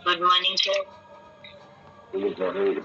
Good morning sir. Good morning.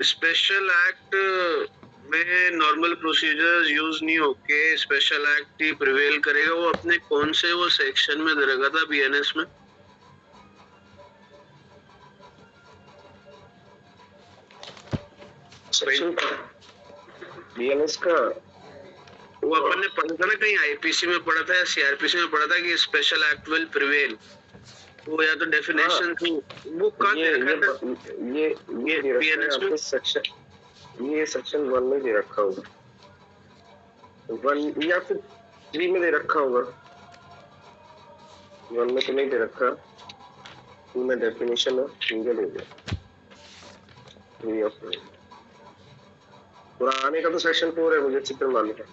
Special act में normal procedures use नहीं होके special act ही prevail करेगा। वो अपने कौन से वो सेक्शन में रहेगा था बीएनएस में? सेक्शन बीएनएस का वो अपन ने पढ़ा था ना, कहीं आईपीसी में पढ़ा था या सीआरपीसी में पढ़ा था कि स्पेशल एक्ट विल प्रिवेल। वो या तो डेफिनेशन थी वो कहाँ दे रखा था? ये बीएनएस में सेक्शन, ये सेक्शन 1 में दे रखा होगा, 1 या फिर 3 में दे रखा होगा। 1 में तो नहीं दे रखा, 2 में डेफिनेशन है, सिंगल हो गया। पुराने का तो सेक्शन 4 है, मुझे चित्र मालूम है।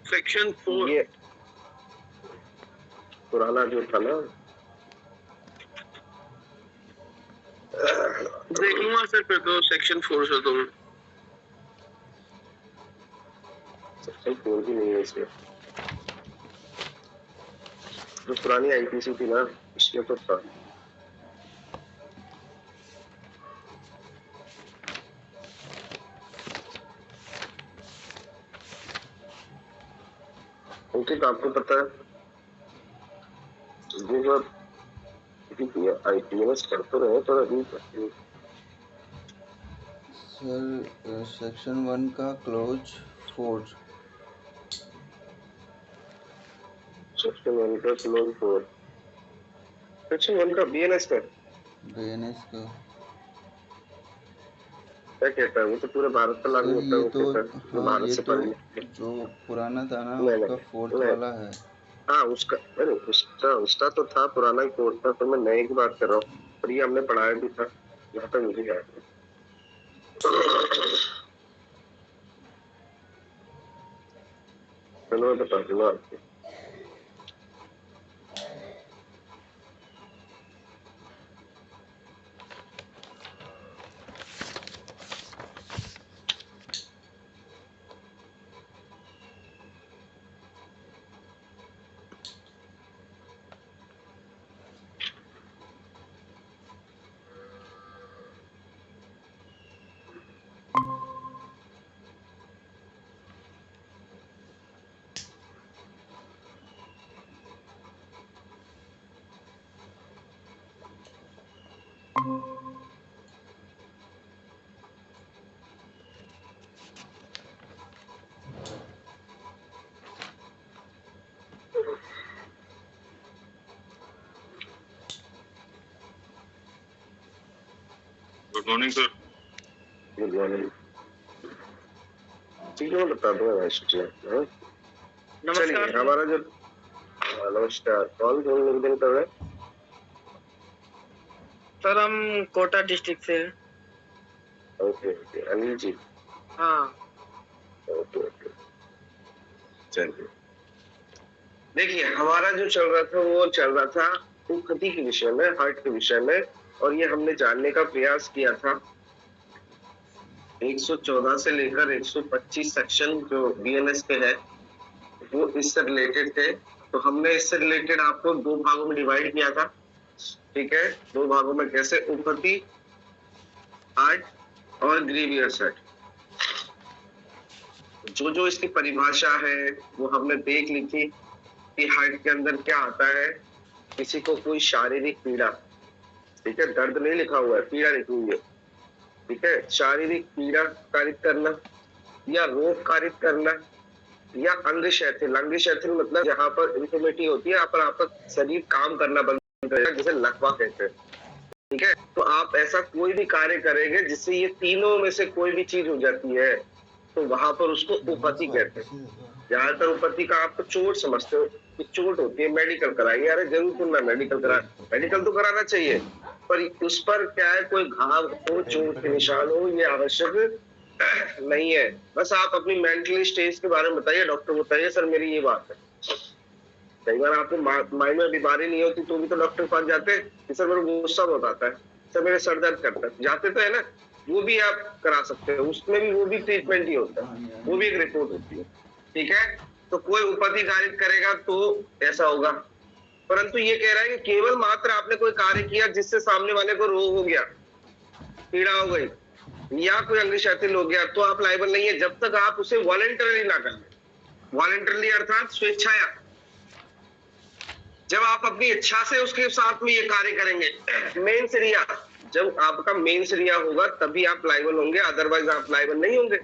सेक्शन 4 ये पुराना जो था ना, देख लूंगा सर फिर तो सेक्शन 4 से। तो सेक्शन 4 भी नहीं है इसमें, जो पुरानी आईपीसी थी ना इसमें तो था। ओके, तो आपको पता है ये आईपीएस कर तो रहे पर अभी सर सेक्शन 1 का क्लोज 4, सेक्शन 1 का क्लोज 4, सेक्शन 1 का बीएनएस का क्या कहता है? वो तो पूरे भारत पर लागू होता है। वो कहता है भारत से पहले जो पुराना था ना उसका 4th वाला है। हाँ उसका, अरे उसका तो था पुराना ही कोर्स था, तो मैं नए की बात कर रहा हूँ। और ये हमने पढ़ाया भी था, यहाँ तक मुझे याद है। चलो मैं बता दूंगा आपको। Good morning sir. Good morning. ठीक है, मैं बता दूंगा। नमस्कार। हमारा जो नमस्कार, कौन निवेदन कर रहे हैं? सर हम कोटा डिस्ट्रिक्ट से। Okay okay, Anil ji. हाँ ओके ओके, चलिए। देखिए हमारा जो चल रहा था वो चल रहा था उन्नति के विषय में, हार्ट के विषय में। और ये हमने जानने का प्रयास किया था 114 से लेकर 125 सेक्शन जो बीएनएस के है वो इससे रिलेटेड थे। तो हमने इससे रिलेटेड आपको 2 भागों में डिवाइड किया था। ठीक है, 2 भागों में कैसे? उपपति हार्ट और ग्रीवियस हार्ट। जो इसकी परिभाषा है वो हमने देख ली थी कि हार्ट के अंदर क्या आता है। किसी को कोई शारीरिक पीड़ा, ठीक है, दर्द नहीं लिखा हुआ है, पीड़ा लिखी हुई है। ठीक है, शारीरिक पीड़ा कारित करना या रोग कारित करना या अंग शिथिल। अंग शिथिल मतलब जहाँ पर इंफर्मिटी होती है, यहाँ पर आपका शरीर काम करना बंद कर देगा, जिसे लकवा कहते हैं। ठीक है, तो आप ऐसा कोई भी कार्य करेंगे जिससे ये तीनों में से कोई भी चीज हो जाती है, तो वहां पर उसको उपति कहते हैं। ज्यादातर उपति का आप तो चोट समझते हो कि चोट होती है, मेडिकल कराइए। अरे जरूर क्यों ना मेडिकल करा, मेडिकल तो कराना चाहिए, पर उस पर क्या है, कोई घाव हो, चोट के निशान हो, ये आवश्यक नहीं है। बस आप अपनी मेंटली स्टेज के बारे में बताइए, डॉक्टर बताइए सर मेरी ये बात है। कई बार आपको माइंड में बीमारी नहीं होती तो भी तो डॉक्टर के पास जाते हैं कि सर मेरे गुस्सा बहुत आता है, सर मेरे सर दर्द करता है, जाते तो है ना। वो भी आप करा सकते हो, उसमें भी वो भी ट्रीटमेंट ही होता है, वो भी एक रिपोर्ट होती है। ठीक है, तो कोई उपति कार्य करेगा तो ऐसा होगा, परंतु ये कह रहा है कि केवल मात्र आपने कोई कार्य किया जिससे सामने वाले को रोग हो गया, पीड़ा हो गई, या कोई अंग शिथिल हो गया, तो आप लायबल नहीं है जब तक आप उसे वॉलंटरली ना करें। वॉलंटरली अर्थात स्वेच्छाया, जब आप अपनी इच्छा से उसके साथ में ये कार्य करेंगे। मेन क्रिया, जब आपका मेन क्रिया होगा तभी आप लायबल होंगे, अदरवाइज आप लायबल नहीं होंगे।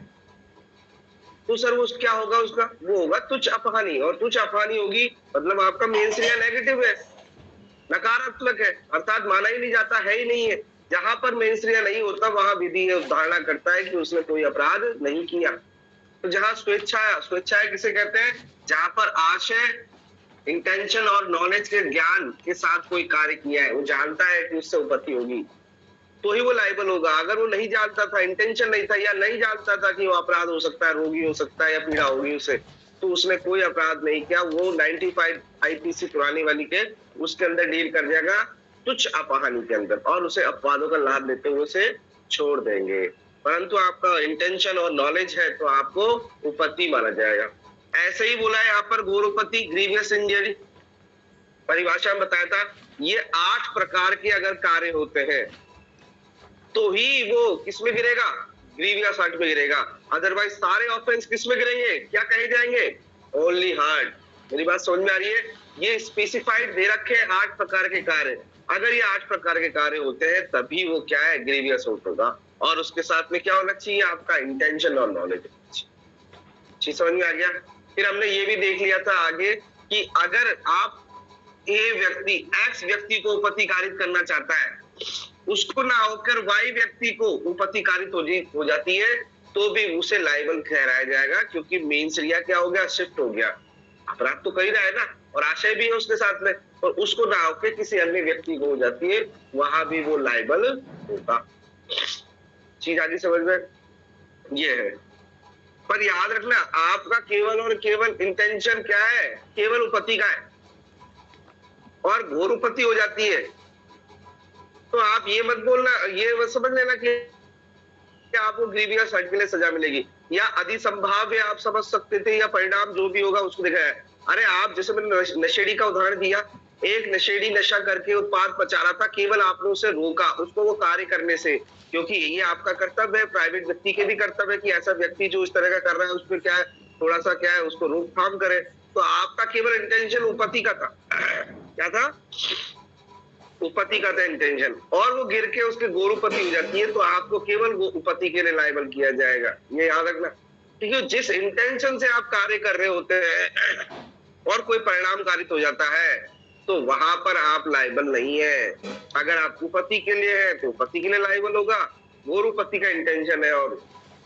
तो सर वो क्या होगा, उसका वो होगा तुच्छ अपहानि, और तुच्छ अपहानि होगी मतलब आपका मेन क्रिया नेगेटिव है, नकारात्मक है, अर्थात माना ही नहीं जाता, है ही नहीं है। जहां पर मेन क्रिया नहीं होता वहां विधि धारणा करता है कि उसने कोई अपराध नहीं किया। तो जहां स्वेच्छा, स्वेच्छा किसे कहते हैं, जहां पर आशय, इंटेंशन और नॉलेज के ज्ञान के साथ कोई कार्य किया है, वो जानता है कि उससे उपत्ति होगी, तो ही वो लायबल होगा। अगर वो नहीं जानता था, इंटेंशन नहीं था, या नहीं जानता था कि वो अपराध हो सकता है, रोगी हो सकता है या पीड़ा होगी उसे, तो उसने कोई अपराध नहीं किया, वो 95 आईपीसी पुरानी वाली के उसके अंदर डील कर जाएगा तुच्छ अपहानि के अंदर, और उसे अपवादों का लाभ लेते हुए उसे छोड़ देंगे। परंतु आपका इंटेंशन और नॉलेज है तो आपको उपत्ति माना जाएगा। ऐसे ही बोला है यहाँ पर घोरोपति, ग्रीवियस इंजरी, परिभाषा में बताया था ये 8 प्रकार के अगर कार्य होते हैं तो ही वो किसमें गिरेगा, ग्रीवियस हार्ट में गिरेगा। अदरवाइज सारे ऑफेंस किसमें गिरेंगे, क्या कहे जाएंगे, ओनली हार्ट। मेरी बात समझ में आ रही है, ये स्पेसिफाइड दे रखे हैं 8 प्रकार के कार्य। अगर ये 8 प्रकार के कार्य होते हैं तभी वो क्या है, ग्रीवियस हार्ट होगा, और उसके साथ में क्या होना चाहिए, आपका इंटेंशन और नॉलेज। चीज समझ में आ गया। फिर हमने ये भी देख लिया था आगे कि अगर आप ए व्यक्ति, एक्स व्यक्ति को उपत्ति कारित करना चाहता है, उसको ना होकर वाई व्यक्ति को उपत्ति कारित हो जाती है, तो भी उसे लायबल ठहराया जाएगा, क्योंकि मेन क्रिया क्या हो गया, शिफ्ट हो गया। अपराध तो कर ही रहा है ना, और आशय भी है उसके साथ में, और उसको ना होकर किसी अन्य व्यक्ति को हो जाती है, वहां भी वो लायबल होगा। चीज आगे समझ में ये है। पर याद रखना, आपका केवल और केवल इंटेंशन क्या है, केवल उपत्ति का है, और घोर उपत्ति हो जाती है तो आप ये मत बोलना, ये मत समझ लेना कि आपको ग्रीवियस हार्ट के लिए सजा मिलेगी, या अधिसंभाव्य आप समझ सकते थे, या परिणाम जो भी होगा उसको देखा है। अरे आप जैसे मैंने नशेड़ी का उदाहरण दिया, एक नशेड़ी नशा करके उत्पाद पचा रहा था, केवल आपने उसे रोका उसको वो कार्य करने से, क्योंकि ये आपका कर्तव्य है, प्राइवेट व्यक्ति के भी कर्तव्य है कि ऐसा व्यक्ति जो इस तरह का कर रहा है उस पर क्या है, थोड़ा सा क्या है, उसको रोकथाम करे। तो आपका केवल इंटेंशन उपत्ति का था, क्या था, उपत्ति का था इंटेंशन, और वो गिर के उसके गोरुपति हो जाती है, तो आपको केवल वो उपत्ति के लिए लायबल किया जाएगा। ये याद रखना, क्योंकि जिस इंटेंशन से आप कार्य कर रहे होते हैं और कोई परिणाम कारित हो जाता है तो वहां पर आप लायबल नहीं है। अगर आप उपत्ति के लिए है तो उपत्ति के लिए लायबल होगा, गोरुपति का इंटेंशन है, और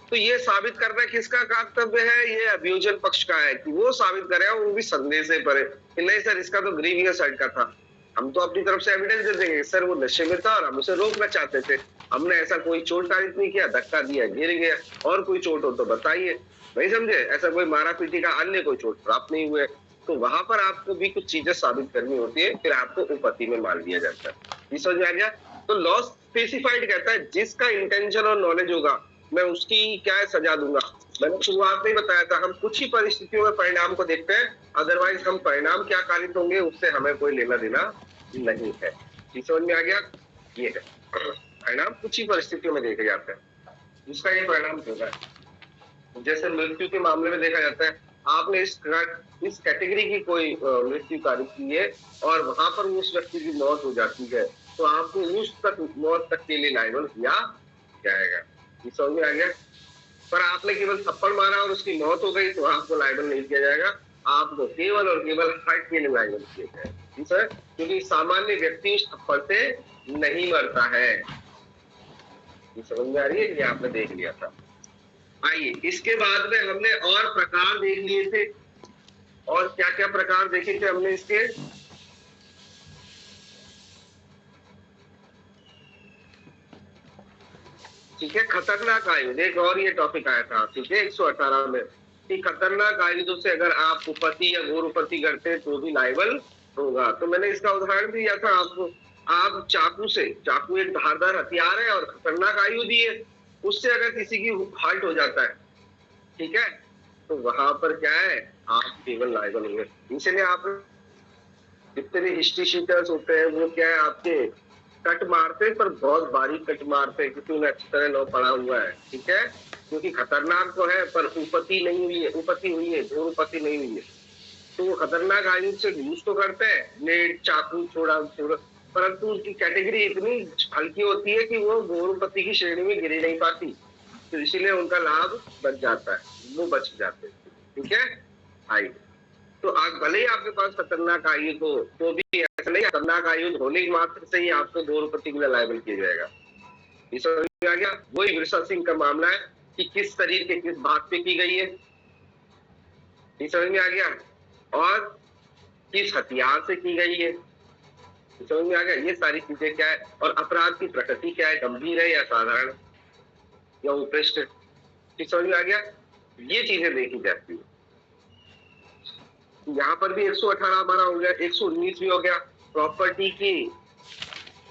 तो ये साबित करना किसका कर्तव्य है, ये अभियोजन पक्ष का है कि वो साबित करे, और वो भी संदेह से परे कि नहीं सर इसका तो ग्रीवियस हार्ट का था, हम तो अपनी तरफ से एविडेंस दे देंगे सर वो नशे में था और हम उसे रोकना चाहते थे, हमने ऐसा कोई चोट कारित नहीं किया, धक्का दिया गिर गया, और कोई चोट हो तो बताइए, नहीं समझे, ऐसा कोई मारा पीटी का अन्य कोई चोट प्राप्त नहीं हुए। तो वहां पर आपको भी कुछ चीजें साबित करनी होती है, फिर आपको उपत्ति में मान लिया जाता है। ये समझ में आ गया। तो लॉ स्पेसिफाइड कहता है जिसका इंटेंशन और नॉलेज होगा मैं उसकी क्या सजा दूंगा। मैंने शुरुआत में बताया था, हम कुछ ही परिस्थितियों में परिणाम को देखते हैं, अदरवाइज हम परिणाम क्या कारित होंगे उससे हमें कोई लेना देना नहीं है। समझ में आ गया। ये है परिणाम कुछ ही परिस्थितियों में देखे जाते हैं जिसका ये परिणाम होगा। जैसे मृत्यु के मामले में देखा जाता है, आपने इस कैटेगरी की कोई मृत्यु कारित की है और वहां पर उस व्यक्ति की मौत हो जाती है, तो आपको उस तक मौत तक के लिए लायबल किया जाएगा। ये समझ में आ गया। पर आपने केवल थप्पड़ मारा और उसकी मौत हो गई तो आपको लायबल नहीं किया जाएगा, आपको केवल और केवल हर्ट के लिए लायबल किया जाएगा, ठीक है, क्योंकि सामान्य व्यक्ति उस थप्पड़ से नहीं मरता है। ये समझ में आ रही है कि आपने देख लिया था। आइए इसके बाद में हमने और प्रकार देख लिए थे, और क्या क्या प्रकार देखे थे हमने इसके, ठीक है। खतरनाक आयुध एक और ये टॉपिक आया था, ठीक है, 118 में, कि खतरनाक आयुधों से अगर आप उपति या घोर उपति करते तो भी लायबल होगा। तो मैंने इसका उदाहरण दिया था आपको, आप चाकू से, चाकू एक धारदार हथियार है और खतरनाक आयुध ही है, उससे अगर किसी की हर्ट हो जाता है, ठीक है, तो वहां पर क्या है, आप केवल लायबल होंगे। इसलिए आप जितने भी हिस्ट्री शीटर्स होते हैं वो क्या है, आपके कट मारते पर बहुत बारीक कट मारते हैं, क्योंकि उन्हें अच्छी तरह लॉ पड़ा हुआ है, ठीक है, क्योंकि खतरनाक तो है पर उपति नहीं हुई है, उपति हुई है, घोर उपति नहीं हुई है, तो वो खतरनाक आयुध से यूज तो करते हैं, ब्लेड, चाकू, छोड़ा, परंतु उनकी कैटेगरी इतनी हल्की होती है कि वो घोर उपति की श्रेणी में गिर नहीं पाती, तो इसीलिए उनका लाभ बच जाता है, वो बच जाते हैं, ठीक है। आइए, तो आप भले ही आपके पास खतरनाक आयुध हो तो भी ऐसा नहीं, खतरनाक आयुध होने की मात्र से ही आपको घोर उपति के लिए लायबल किया जाएगा। ये समझ में आ गया। वही विरसा सिंह का मामला है कि किस शरीर के किस भाग पे की गई है, ये समझ में आ गया, और किस हथियार से की गई है, ये समझ में आ गया। ये सारी चीजें क्या है, और अपराध की प्रकृति क्या है, गंभीर है या साधारण या उपृष्ट, ये समझ में आ गया। ये चीजें देखी जाती है। यहाँ पर भी 118 हमारा हो गया, 119 भी हो गया। प्रॉपर्टी की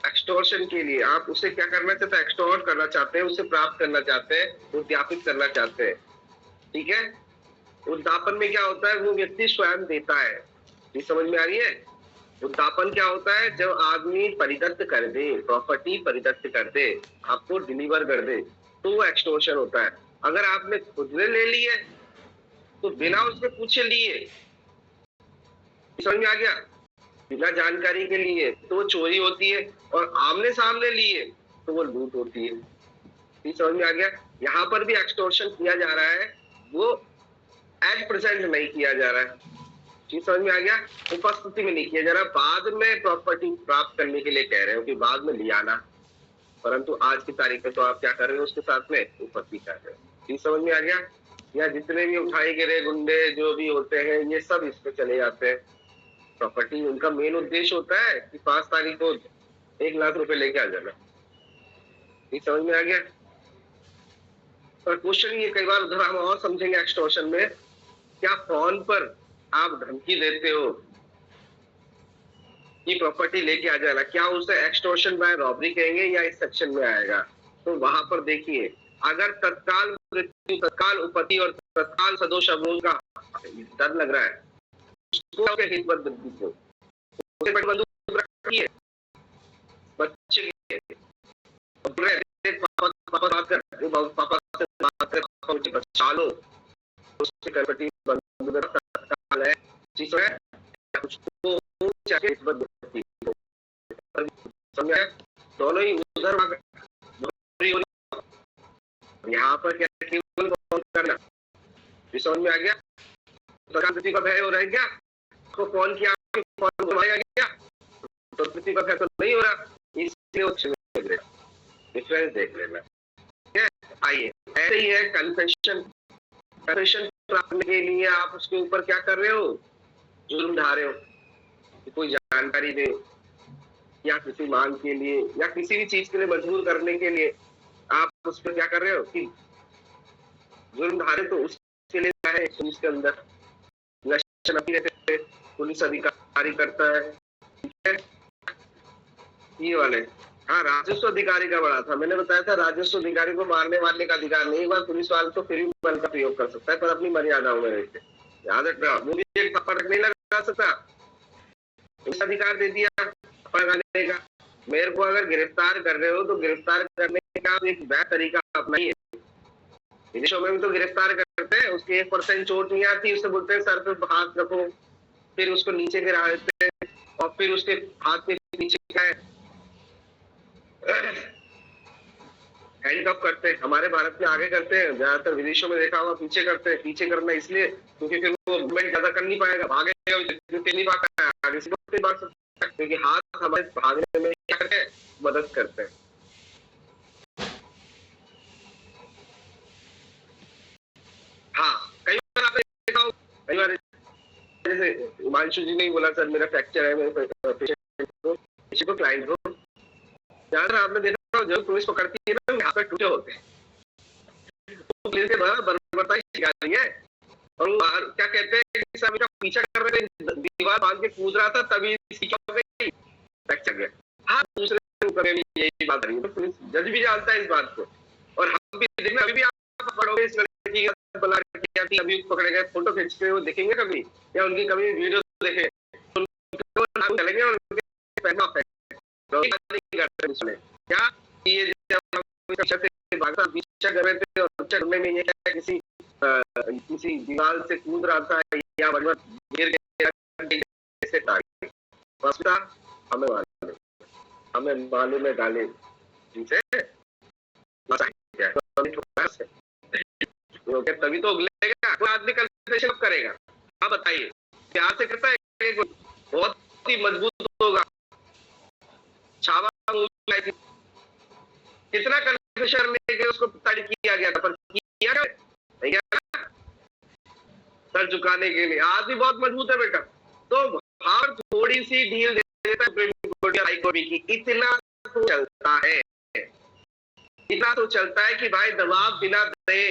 एक्सटॉर्शन के लिए आप उसे क्या करना चाहते हैं, एक्सटॉर्ट करना चाहते हैं, उसे प्राप्त करना चाहते हैं, उद्यापित करना चाहते हैं, ठीक है। उद्यापन में क्या होता है, वो व्यक्ति स्वयं देता है, ये समझ में आ रही है। उद्यापन क्या होता है, जब आदमी परिदत्त कर दे, प्रॉपर्टी परिदत्त कर दे, आपको डिलीवर कर दे, तो वो एक्सटॉर्शन होता है। अगर आपने खुद ने ले ली है तो बिना उसके पूछे लिए, समझ में आ गया, बिना जानकारी के लिए तो चोरी होती है, और आमने सामने लिए तो वो लूट होती है, ये समझ में आ गया। यहाँ पर भी एक्सटॉर्शन किया जा रहा है, वो एट प्रेजेंट नहीं किया जा रहा है, ये समझ में आ गया, उपस्थिति में नहीं किया जा रहा। बाद में प्रॉपर्टी प्राप्त करने के लिए कह रहे हो कि बाद में लिया ना, परंतु आज की तारीख में तो आप क्या कर रहे हो, उसके साथ में उपस्थिति कर रहे हो, ये समझ में आ गया। या जितने भी उठाए गिरे गुंडे जो भी होते हैं, ये सब इस पे चले जाते हैं। प्रॉपर्टी उनका मेन उद्देश्य होता है कि 5 तारीख को 1 लाख रुपए लेके आ जाना, ये समझ में आ गया। पर क्वेश्चन ये कई बार उधर हम और समझेंगे एक्सटॉर्शन में, क्या फोन पर आप धमकी देते हो कि प्रॉपर्टी लेके आ जाना, क्या उसे एक्सटॉर्शन बाय रॉबरी कहेंगे या इस सेक्शन में आएगा। तो वहां पर देखिए, अगर तत्काल मृत्यु, तत्काल उपति और तत्काल सदोष अवरोध का डर लग रहा है, उसको हितबद्ध को उसे बंदूक रखी है, बच्चे के पापा बात कर, पापा से बात कर, पापा मुझे बचा लो, उससे करपटी बंदूक तत्काल है, ठीक है, उसको चाहे हितबद्ध समझ, दोनों ही उधर यहाँ पर क्या केवल करना, समझ में आ गया। प्रकृति का भय हो रहा है क्या, तो कौन किया, कौन घुमाया गया, प्रकृति का भय तो नहीं हो रहा, इसलिए डिफरेंस देख लेना, ठीक है। आइए, ऐसे ही है कन्फेशन। कन्फेशन प्राप्त करने के लिए आप उसके ऊपर क्या कर रहे हो, जुर्म ढा रहे हो, कोई जानकारी दे या किसी मांग के लिए या किसी भी चीज के लिए मजबूर करने के लिए आप उस पर क्या कर रहे हो कि जुर्म धारे, तो उसके लिए क्या है, पुलिस के अंदर पुलिस अधिकारी करता है, ठीक है। ये वाले, हाँ, राजस्व अधिकारी का बड़ा था, मैंने बताया था राजस्व अधिकारी को मारने वाले का अधिकार नहीं, बार पुलिस वाले तो फिर भी बल का प्रयोग कर सकता है, पर अपनी मर्यादाओं में रहते, याद रखना। वो भी एक थप्पड़ नहीं लगा सकता, उस अधिकार दे दिया लगाने का। मेरे को अगर गिरफ्तार कर रहे हो तो गिरफ्तार करने का एक वैध तरीका अपनाइए। विदेशों में भी तो गिरफ्तार करते हैं, उसके 1% चोट नहीं आती, उससे बोलते हैं सर पे हाथ रखो, फिर उसको नीचे गिरा देते हैं, और फिर उसके हाथ के नीचे क्या है, हैंडकफ करते हैं, हमारे भारत में आगे करते हैं, ज्यादातर विदेशों में देखा होगा पीछे करते हैं। पीछे करना इसलिए क्योंकि फिर वो मूवमेंट ज्यादा कर नहीं पाएगा, भागेगा नहीं पाता है, आगे से नहीं भाग सकता, क्योंकि हाथ हमारे भागने में क्या करते हैं, मदद करते हैं। हाँ, कई बार आपने देखा हो, कई बार जैसे हिमांशु जी ने बोला सर मेरा फ्रैक्चर है, मेरे पेशेंट को क्लाइंट को, ज्यादातर आपने देखा हो जब पुलिस पकड़ती है ना, हाथ पैर टूटे होते हैं, तो पुलिस के द्वारा बर्बरता शिकारी है। और वो क्या कहते हैं कि सर मेरा पीछा कर रहे थे, दीवार बांध के कूद रहा था, तभी फ्रैक्चर गया। हाँ, दूसरे कभी भी यही बात रही है, तो पुलिस जज भी जानता है इस बात को। और हम भी देखना, अभी भी आप पढ़ोगे इस लड़की का अभी पकड़े गए, फोटो खींचते हुए देखेंगे कभी, या उनकी कभी वीडियो देखे, चलेंगे और क्या ये किसी दीवार से कूद रहा था या गिर गया, हमें मालूम है गाली तभी तो उगलेगा, कोई आदमी कन्फेशन करेगा। आप बताइए प्यार से करता है, बहुत ही मजबूत होगा। छावा कितना कन्फेशन लेके उसको तारीफ किया गया था, पर किया नहीं गया सर झुकाने के लिए। आज भी बहुत मजबूत है बेटा, तो हर थोड़ी सी ढील दे देता है हाईकोर्ट की, इतना तो चलता है, इतना तो चलता है कि भाई दबाव बिना दे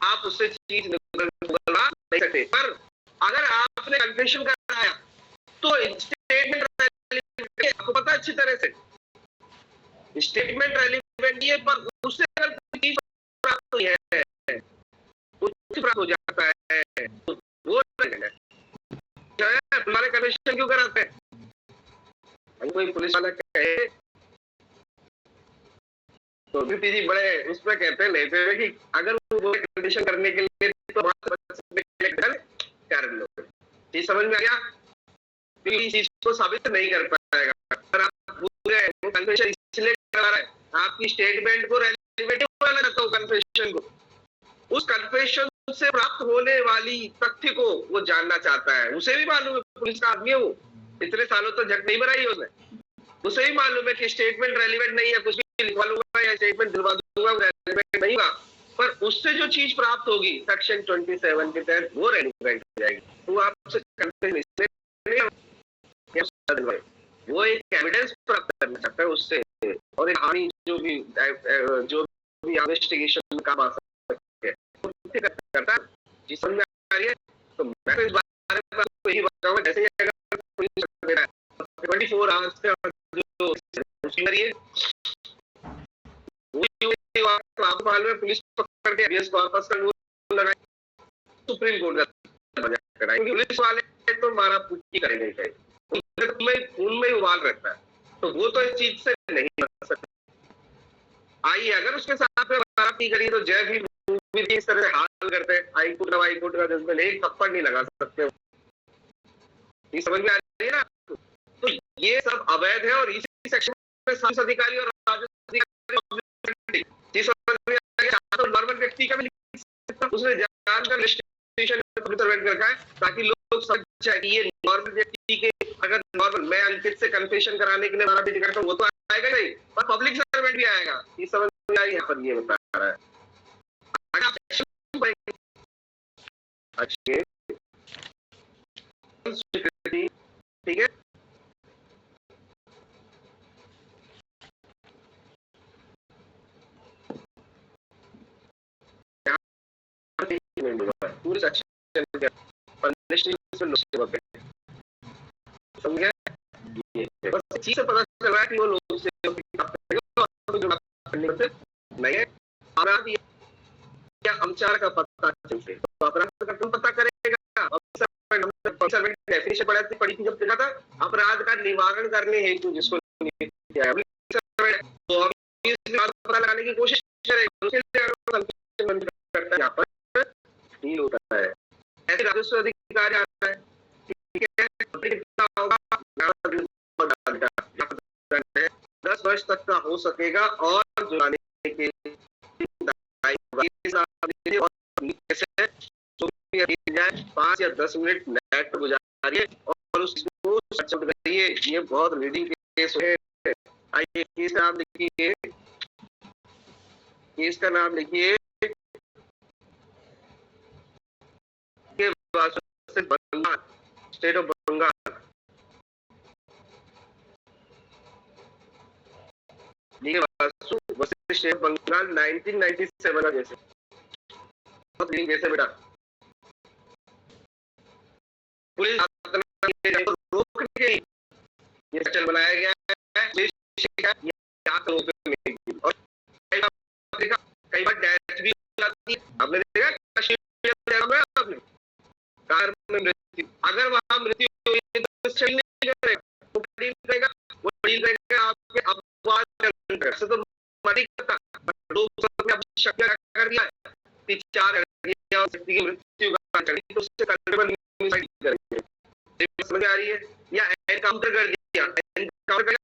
आप उससे चीज निकलवा नहीं सकते। पर अगर आपने कन्फेशन कराया तो स्टेटमेंट आपको पता अच्छी तरह से स्टेटमेंट रेलिवेंट है, पर उससे अगर चीज प्राप्त हुई है, प्राप्त हो जाता है, तो वो हमारे कन्फेशन क्यों कराते हैं? कोई पुलिस वाला कहे तो जी बड़े उसमें कहते हैं लेते हुए कि अगर वो कंडीशन करने के लिए तो कर लो, ये समझ में आ गया? इस चीज को साबित नहीं कर पाएगा, पर आप पूरे कन्फेशन इसलिए करा रहे हैं, आपकी स्टेटमेंट को रेलेवेंट वाला रखो कन्फेशन को, उस कन्फेशन से प्राप्त होने वाली तथ्य को वो जानना चाहता है। उसे भी मालूम है, पुलिस का आदमी है वो, इतने सालों तक झक नहीं बनाई उसने, उसे भी मालूम है कि स्टेटमेंट रेलेवेंट नहीं है, कुछ भी लिखवा लूंगा या स्टेटमेंट दिलवा दूंगा रेलेवेंट नहीं होगा, पर उससे जो चीज प्राप्त होगी सेक्शन 27 के तहत वो रेलेवेंट हो जाएगी। तो आपसे वो एक एविडेंस प्राप्त करना चाहता है उससे, और एक हानि जो भी इन्वेस्टिगेशन का काम आ सकता है करता है। जी समझ में आ रही है? तो मैं तो इस बारे में आपको यही बताऊंगा, जैसे अगर पुलिस 24 आवर्स का जो करिए तो आपको मालूम है पुलिस पकड़ के हबियस कॉर्पस का रूल लगाए, सुप्रीम कोर्ट का कराएंगे, पुलिस वाले तो मारा पुट्टी करेंगे, खून में उबाल रहता है, तो वो तो इस चीज से नहीं बच सकता। आइए अगर उसके साथ में मारामारी करिए तो जय भी मूवी इस तरह से हाल करते हैं, हाईकोर्ट का जजमेंट एक थप्पड़ नहीं लगा सकते, ये समझ में आ रही है ना? तो ये सब अवैध है, और इसी सेक्शन में सांसद अधिकारी और नॉर्मल व्यक्ति का भी उसने जानकर सर्वेंट रखा है ताकि लोग समझ जाए कि ये नॉर्मल व्यक्ति के, अगर नॉर्मल मैं अंकित से कन्फेशन कराने के लिए मारा पीटी करता हूँ वो तो आएगा नहीं, पर पब्लिक सर्वेंट भी आएगा, ये समझ में आई यहाँ पर ये बता रहा है। ठीक है, पूरे सेक्शन समझ गए? बस चीज से पता चल रहा है कि वो लोग से नहीं है, अपराध या अमचार का पता चलते, तो अपराध का कौन पता करेगा? डेफिनेशन पढ़ी थी जब देखा था, अपराध का निवारण करने हेतु जिसको तो पता लगाने की कोशिश करेगा, यहाँ पर नहीं होता है। ऐसे राजस्व अधिकारी आता है, ठीक है, कितना होगा 10 वर्ष तक का हो सकेगा और जुर्माने के कैसे 5 या 10 मिनट नेट गुजारिए और उसको सर्च करिए। ये बहुत रीडिंग केस है। आइए केस का नाम लिखिए, केस का नाम लिखिए Bengal, state of Bengal. State of Bengal 1997 का केस है। बहुत रीडिंग केस है बेटा। पुलिस रोक के ये सेक्शन बनाया गया है। और कई बार डैश भी आती है। आपने देखा आपने कार में मृत्यु, अगर वहां मृत्यु हुई तो सही नहीं करेगा, वो डील करेगा, वो डील करेगा आपके अपवाद से तो मरी करता शक कर दिया 4 व्यक्ति की मृत्यु का तो उससे करेंगे। समझ आ रही है? या एनकाउंटर कर दिया, एनकाउंटर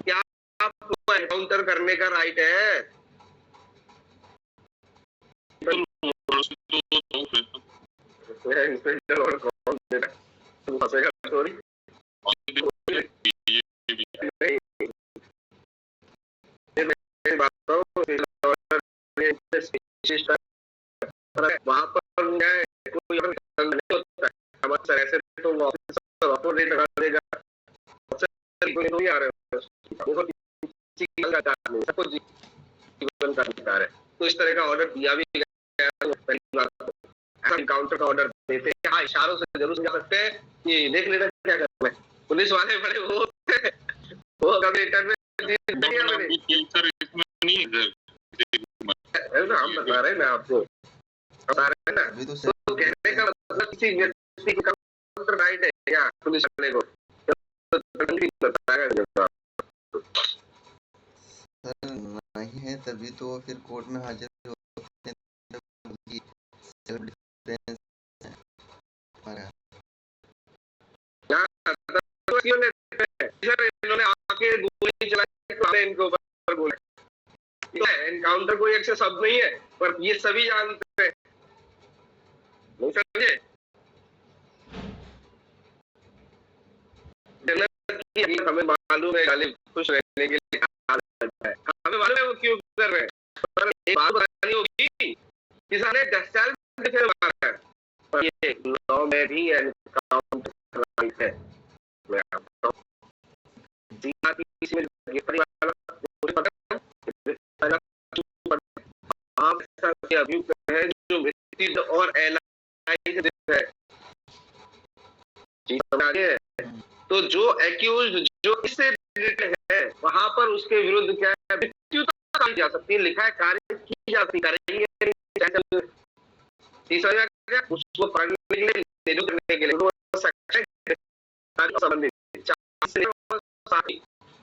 क्या आपको एनकाउंटर करने का राइट है? इंस्पेक्टर और कौन देना फंसेगा सॉरी वहां पर कोई नहीं होता है हमारे सर ऐसे तो ऑफिसर ऑपरेट लगा देगा कोई नहीं आ रहा है सबको जीवन का अधिकार है। तो इस तरह का ऑर्डर दिया भी गया है। पहली बात एनकाउंटर का ऑर्डर देते हैं। हाँ इशारों से जरूर समझा सकते हैं कि देख लेना क्या करना है। पुलिस वाले बड़े वो कभी इंटरव्यू हम बता रहे हैं ना आपको, बता रहे हैं ना। अभी तो तो कहने का मतलब किसी व्यक्ति को काउंटर राइट है क्या पुलिस वाले को? नहीं है तभी तो फिर कोर्ट में हाजिर होते हैं। सेल्फ डिफेंस इन्होंने आके गोली चलाई इनके ऊपर गोली। एनकाउंटर कोई एक शब्द नहीं है पर ये सभी जानते हैं, नहीं समझे? हमें मालूम है गालिब खुश रहने के लिए हमें मालूम है वो क्यों कर रहे हैं, पर एक बात बतानी होगी किसाने सेल्फ डिफेंस मारा है पर ये लॉ में भी एनकाउंटर राइट है। मैं आपको अभियुक्त है जो मृत्यु और एलाइज है। तो जो एक्यूज जो इससे रिलेटेड है वहां पर उसके विरुद्ध क्या है मृत्यु तक की जा सकती है। लिखा है कार्य की जाती करेंगे उसको पढ़ने के लिए करने के लिए संबंधित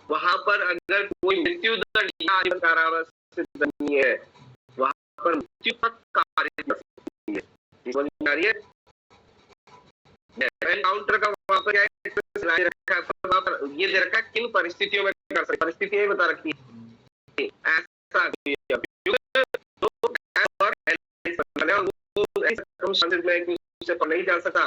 वहां पर अगर कोई मृत्यु दंड या कारावास दंड है वहां पर मृत्यु तक कार्य कर सकती है। समझ में आ रही है? एनकाउंटर का वहां पर रखा है, ये दे रखा है किन परिस्थितियों में कर सकते, परिस्थितियां बता रखी है। ऐसा उससे पर नहीं जा सकता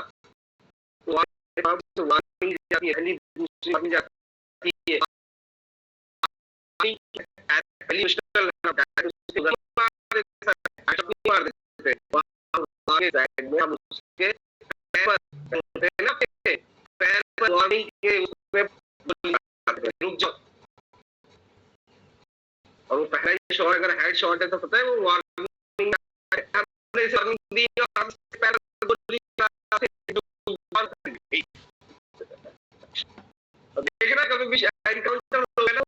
और वो पहला ही शॉट अगर हेड शॉट है तो पता है वो वार्निंग दी और देखना कभी भी एनकाउंटर होगा ना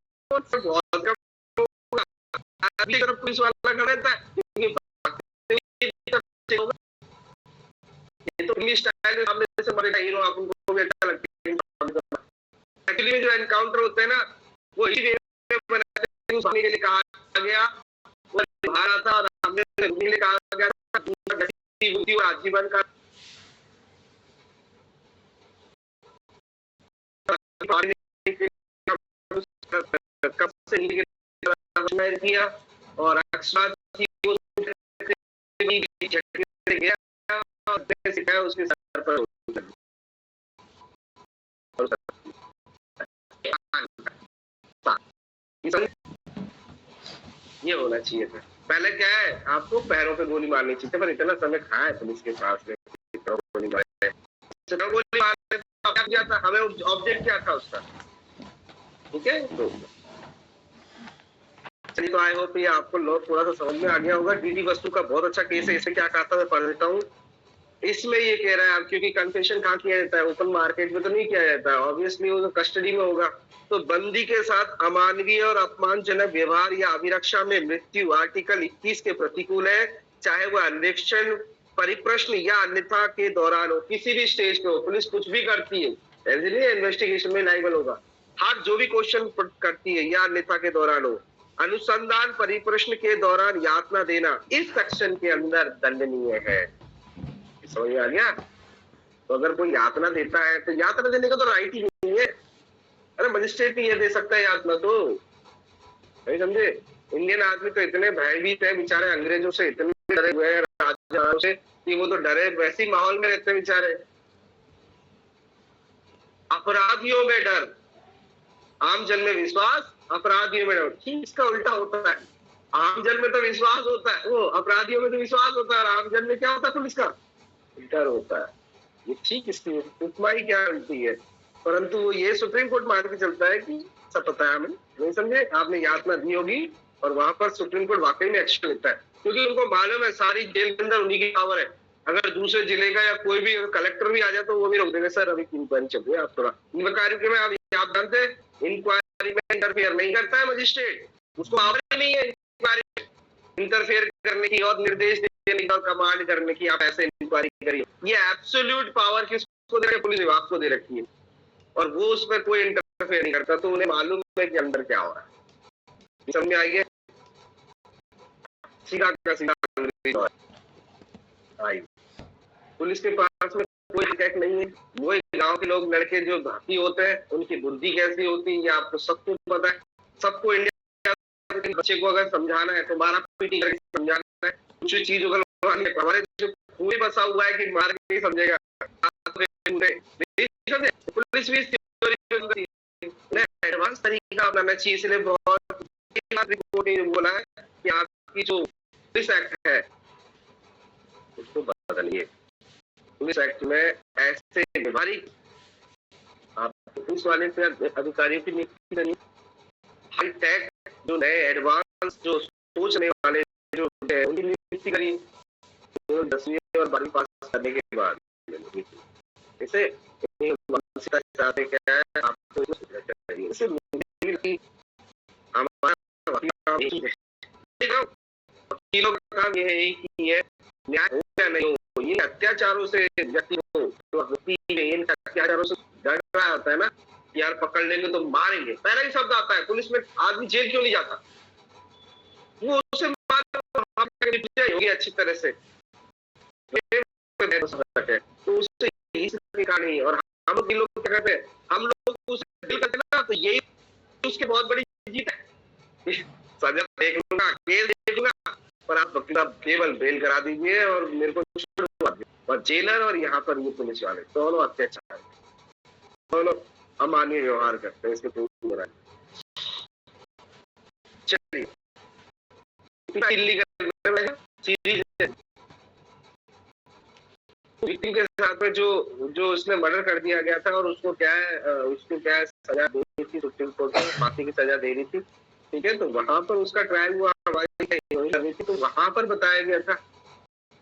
अगली तरफ पुलिस वाला खड़ा था ये तो इंग्लिश स्टाइल में सामने से मरेगा हीरो आप उनको भी अच्छा लगता है। एक्चुअली जो एनकाउंटर होते हैं ना वो इसी वे में बनाते हैं के लिए कहा गया वो भारत था और हमने के लिए कहा गया था आजीवन का से नीचे की तरफ किया और अक्षराज थी वो गया और सिखाया उसके सर पर ये होना चाहिए था। पहले क्या है, आपको पैरों पे गोली मारनी चाहिए, पर इतना समय खाया है पुलिस के पास में, गोली मारे गोली मारने क्या था, हमें ऑब्जेक्ट क्या था उसका, ठीक है। तो चलिए, तो आई होप ये आपको लोग थोड़ा सा समझ में आ गया होगा। डीडी वस्तु का बहुत अच्छा केस है, इसमें क्या कहता है मैं पढ़ देता हूँ। इसमें ये कह रहा है आप, क्योंकि कन्फेशन कहाँ किया जाता है, ओपन मार्केट में तो नहीं किया जाता है, ऑब्वियसली वो तो कस्टडी में होगा। तो बंदी के साथ अमानवीय और अपमानजनक व्यवहार या अभिरक्षा में मृत्यु आर्टिकल 21 के प्रतिकूल है, चाहे वह अन्वेषण, परिप्रश्न या अन्यथा के दौरान हो, किसी भी स्टेज पे हो। पुलिस कुछ भी करती है, इन्वेस्टिगेशन में लायबल होगा। हर जो भी क्वेश्चन करती है या अन्यथा के दौरान हो, अनुसंधान परिप्रश्न के दौरान यातना देना इस सेक्शन के अंदर दंडनीय है। समझ में आ गया? तो अगर कोई यातना देता है तो यातना देने का तो राइट ही नहीं है। अरे मजिस्ट्रेट नहीं दे सकता है यातना, तो नहीं समझे। इंडियन आदमी तो इतने भयभीत है बेचारे, अंग्रेजों से इतने डरे हुए हैं, राजाओं से, कि वो तो डरे वैसी माहौल में रहते हैं बेचारे। अपराधियों में डर, आम जन में विश्वास, अपराधियों में डर। ठीक इसका उल्टा होता है, आम जन में तो विश्वास होता है, वो अपराधियों में तो विश्वास होता है, और आम जन में क्या होता है पुलिस का, डर होता है। ये ठीक इसकी उपमा ही क्या उल्टी है। परंतु ये सुप्रीम कोर्ट मान के चलता है कि सब पता है हमें, नहीं समझे। आपने यातना दी होगी और वहां पर सुप्रीम कोर्ट वाकई में एक्शन लेता है, क्योंकि उनको मालूम है सारी जेल के अंदर उन्हीं की पावर है। अगर दूसरे जिले का या कोई भी कलेक्टर भी आ जाए तो वो भी रोक देंगे, सर अभी इंक्वायरी चल रही है, आप थोड़ा इंक्वायरी में आप जानते हैं, इंक्वायरी में इंटरफेयर नहीं करता है मजिस्ट्रेट, उसको पावर नहीं है इंक्वायरी इंटरफेयर करने की और निर्देश देने का, कमांड करने की, आप ऐसे इंक्वायरी करिए। ये एब्सोल्यूट पावर किसको दे रखी है, पुलिस विभाग को दे रखी है, और वो उस पर कोई इंटरफेयर नहीं करता। तो उन्हें मालूम है कि अंदर क्या हो रहा है। समझ में आई है? सीधा का सीधा पुलिस के पास में कोई टैक नहीं है। वो गांव के लोग लड़के जो भाती होते हैं, उनकी बुद्धि कैसी होती है ये आपको सबको पता है। सबको इंडिया के बच्चे को अगर समझाना है तो मारा पीटी करके समझाना है। कुछ चीज अगर हमारे जो कोई बसा हुआ है कि मार के समझेगा, पुलिस भी एडवांस तरीका अपनाना चाहिए। इसलिए बहुत रिपोर्ट ने बोला है कि आपकी जो पुलिस एक्ट है उसको बदलिए। पुलिस एक्ट में ऐसे व्यवहारिक पुलिस वाले से अधिकारियों की नियुक्ति करनी, हाईटेक जो नए एडवांस जो सोचने वाले जो है उनकी नियुक्ति करिए 10वीं और 12वीं पास करने के बाद। इसे क्या है आपको वकीलों का काम यह है कि ये न्याय हो या नहीं हो, ये अत्याचारों से व्यक्ति हो, तो व्यक्ति इन अत्याचारों से डर रहा होता है ना, यार पकड़ लेंगे तो मारेंगे, पहला ही शब्द आता है। पुलिस में आदमी जेल क्यों नहीं जाता, वो उसे होगी अच्छी तरह से, तो उससे यही कहानी। और हम लोग क्या कहते हैं, हम लोग उसे दिल करते ना, तो यही उसकी बहुत बड़ी जीत है। सजा देख लूंगा, केस देख लूंगा, पर आप वकील साहब केवल बेल करा दीजिए और मेरे को और जेलर और यहाँ पर ये पुलिस वाले दोनों अत्याचार, दोनों अमानवीय व्यवहार करते हैं। इसके पूरा चलिए विक्टिम के साथ में जो उसने मर्डर कर दिया गया था और उसको क्या है सजा दे रही थी, सुप्रीम कोर्ट में फांसी की सजा दे रही थी, ठीक है। तो वहां पर उसका ट्रायल हुआ, हमारी थी, तो वहां पर बताया गया था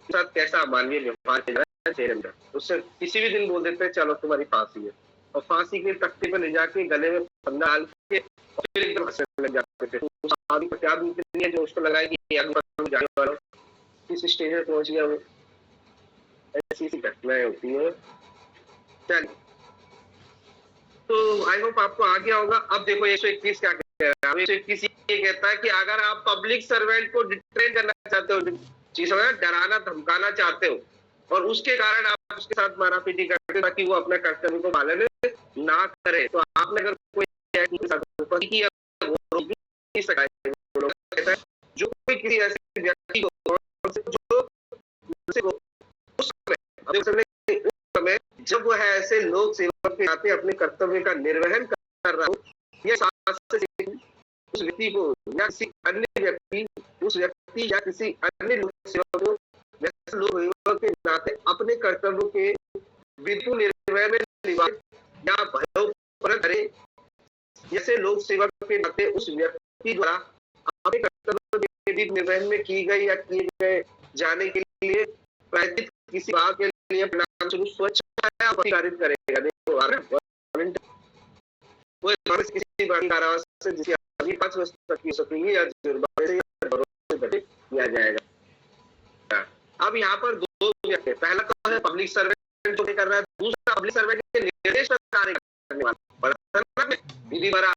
साथ कैसा मानवीय व्यवहार किया जाए। उससे किसी भी दिन बोल देते हैं चलो तुम्हारी फांसी है, और फांसी के तख्ते पर ले जाके गले में फंदा डाल के और फिर एकदम हंसने लग जाते थे। उस आदमी को क्या बीतनी है जो उसको लगाएगी जाने वाला, किस स्टेज में पहुंच गया वो। ऐसी घटनाएं होती है। चलिए, तो आई होप आपको आ गया होगा। अब देखो 121 क्या कहता है। 121 ये कहता है कि अगर आप पब्लिक सर्वेंट को डिटेन करना चाहते हो, चीज डराना धमकाना चाहते हो, और उसके कारण आप उसके साथ मारापीटी करते हो ताकि वो अपने कर्तव्य को पालन ना करे, तो आपने अगर कोई नहीं सकता है। कहता है जो कोई किसी ऐसे व्यक्ति को जो उस समय जब वह ऐसे लोक सेवक के नाते अपने कर्तव्य का निर्वहन कर रहा हो या उस व्यक्ति को या किसी अन्य व्यक्ति उस व्यक्ति या किसी अन्य लोक सेवक को वैसे लोक सेवक के नाते अपने कर्तव्य के विधि निर्वहन में निभाए या भयोपरत करे, जैसे लोक सेवक के नाते उस व्यक्ति द्वारा अपने कर्तव्य के विधि निर्वहन में की गई या किए गए जाने के लिए प्रायश्चित किसी बात के लिए परिणाम स्वरूप स्वच्छता पारित करेगा। देखो वो किसी कारावास से जिसकी अवधि 5 वर्ष तक की हो सकेगी या जुर्माने से किया जाएगा। अब यहाँ पर दो व्यक्ति, पहला तो है पब्लिक सर्वेंट जो कर रहा है, दूसरा पब्लिक सर्वेंट के निर्देश पर कार्य करने वाला विधि द्वारा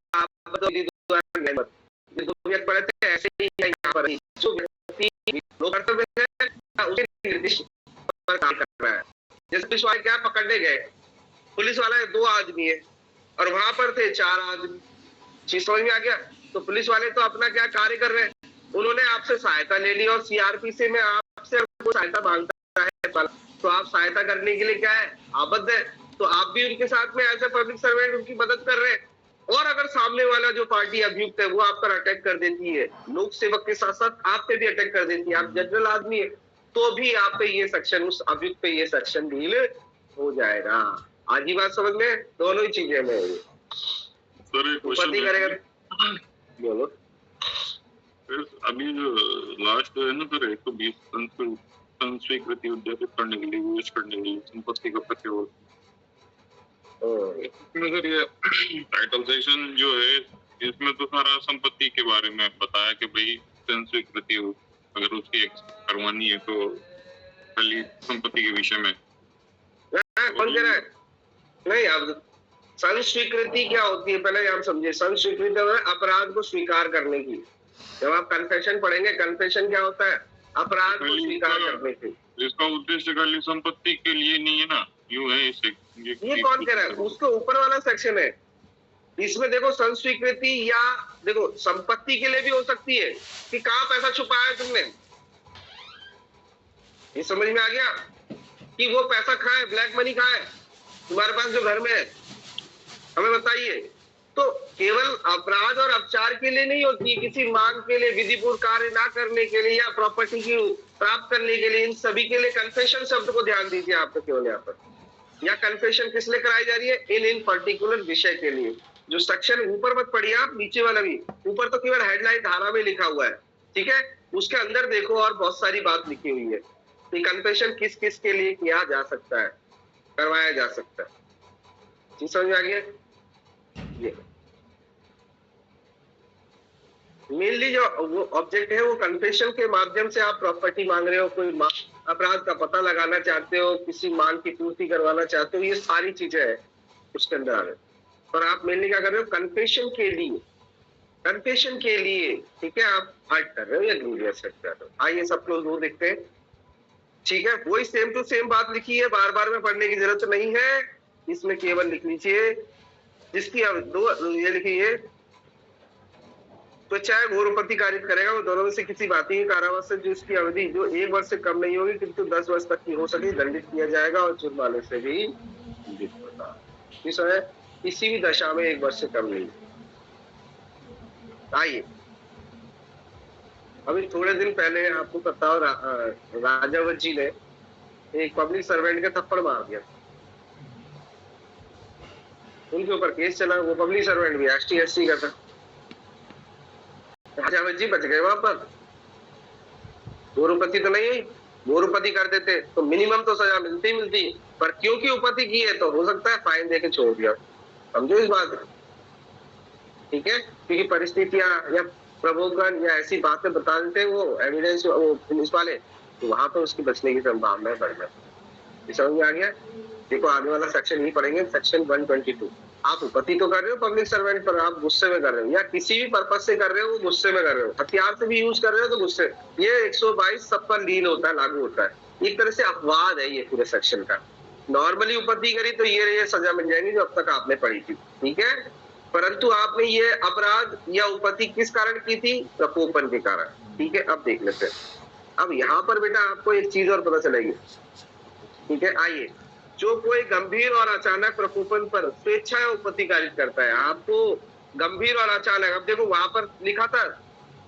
दो व्यक्ति पढ़े थे, ऐसे ही यहाँ पर जो व्यक्ति कर्तव्य है उसके निर्देश पर काम कर रहा है। जैसे पुलिस वाले क्या पकड़ने गए, पुलिस वाला 2 आदमी है और वहां पर थे 4 आदमी, चीज समझ में आ गया। तो पुलिस वाले तो अपना क्या कार्य कर रहे हैं, उन्होंने आपसे सहायता ले ली और सीआरपीसी में आपसे सहायता मांगता है तो आप सहायता करने के लिए क्या है, आबद्ध है। तो आप भी उनके साथ में एज ए पब्लिक सर्वेंट उनकी मदद कर रहे हैं। और अगर सामने वाला जो पार्टी अभियुक्त है वो आप पर अटैक कर देती है, लोक सेवक के साथ साथ आप पे भी अटैक कर देती है, आप जनरल आदमी है, तो भी आप पे ये सेक्शन, उस अभियुक्त पे ये सेक्शन डील हो जाएगा। आज ही बात समझ में, दोनों ही चीजें में करेगा। बोलो अभी जो लास्ट है ना सर 120 संस्वीकृति उद्यापित करने के लिए यूज करने के लिए संपत्ति का प्रतिरोध, सर ये टाइटल सेक्शन जो है इसमें तो सारा संपत्ति के बारे में बताया कि भाई संस्वीकृति अगर उसकी करवानी है तो खाली संपत्ति के विषय में। कौन कह रहा है? नहीं, अब संस्वीकृति क्या होती है पहले आप समझे। संस्वीकृति अपराध को स्वीकार करने की। जब आप कन्फेशन पढ़ेंगे, कन्फेशन क्या होता है, अपराध को स्वीकार करने की। इसका उद्देश्य खाली संपत्ति के लिए नहीं है ना, यूं है इसे ये कौन कह रहा है, उसके ऊपर वाला सेक्शन है। इसमें देखो संस्वीकृति या देखो संपत्ति के लिए भी हो सकती है कि कहाँ पैसा छुपाया है तुमने, ये समझ में आ गया कि वो पैसा कहाँ है, ब्लैक मनी कहाँ है तुम्हारे पास जो घर में है, हमें बताइए। तो केवल अपराध और अपचार के लिए नहीं होती, किसी मांग के लिए, विधिपूर्ण कार्य ना करने के लिए या प्रॉपर्टी की प्राप्त करने के लिए, इन सभी के लिए कन्फेशन शब्द को ध्यान दीजिए आप तो केवल यहाँ पर। या कन्फेशन किस लिए कराई जा रही है, इन पर्टिकुलर विषय के लिए। जो सेक्शन ऊपर मत पढ़िए आप, नीचे वाला भी, ऊपर तो केवल हेडलाइन धारा में लिखा हुआ है, ठीक है, उसके अंदर देखो और बहुत सारी बात लिखी हुई है कि कन्फेशन किस किस के लिए किया जा सकता है, करवाया जा सकता है। जी समझ में आ गया। ये मेनली जो वो ऑब्जेक्ट है वो कन्फेशन के माध्यम से आप प्रॉपर्टी मांग रहे हो, कोई अपराध का पता लगाना चाहते हो, किसी मांग की पूर्ति करवाना चाहते हो, ये सारी चीजें हैं उसके अंदर आ रहे। और आप मेनली क्या कर रहे हो, कन्फेशन के लिए, कन्फेशन के लिए, ठीक है, आप हर्ट कर रहे हो या ग्रीवियस हर्ट कर रहे हो। आइए सब लोग वो देखते हैं, ठीक है, वही सेम टू सेम बात लिखी है, बार बार में पढ़ने की जरूरत नहीं है। इसमें केवल लिख लीजिए जिसकी दो ये लिखी है, तो चाहे घोर कारित करेगा वो दोनों में से किसी बाती के कारावास से जिसकी अवधि जो 1 वर्ष से कम नहीं होगी किंतु 10 वर्ष तक की हो सके दंडित किया जाएगा और जुर्माने से भी दंडित होगा। इस समय किसी भी दशा में 1 वर्ष से कम नहीं। आइए अभी थोड़े दिन पहले आपको पता हो राजावत जी ने एक पब्लिक सर्वेंट के थप्पड़ मार दिया, उनके ऊपर केस चला। वो पब्लिक सर्वेंट भी ST/SC का था। राजावत जी बच गए वहां पर, गोरुपति तो नहीं, गोरुपति कर देते तो मिनिमम तो सजा मिलती, पर क्योंकि उपति की है तो हो सकता है फाइन देके छोड़ दिया। समझो इस बात, ठीक है, क्योंकि परिस्थितियां या प्रभुगण या ऐसी बातें बता देते वो एविडेंस वो पुलिस वाले, तो वहां पर उसकी बचने की संभावना बढ़ जाती। समझ में आ गया। देखो आगे वाला सेक्शन ही पढ़ेंगे, सेक्शन 122। आप उपति तो कर रहे हो पब्लिक सर्वेंट पर, आप गुस्से में कर रहे हो या किसी भी पर्पज से कर रहे हो, वो गुस्से में कर रहे हो, हथियार से भी यूज कर रहे हो तो गुस्से। ये 122 सब पर लीन होता है, लागू होता है। एक तरह से अपवाद है ये पूरे सेक्शन का। नॉर्मली उपति करी तो ये सजा मिल जाएगी जो अब तक आपने पढ़ी थी, ठीक है। परंतु आपने ये अपराध या उपपत्ति किस कारण की थी? प्रकोपन के कारण। ठीक है, अब देख लेते हैं। अब यहाँ पर बेटा आपको एक चीज और पता चलेगी। ठीक है, आइए, जो कोई गंभीर और अचानक प्रकोपन पर स्वेच्छा या उपपत्ति कारित करता है, आपको गंभीर और अचानक, अब देखो वहां पर लिखा था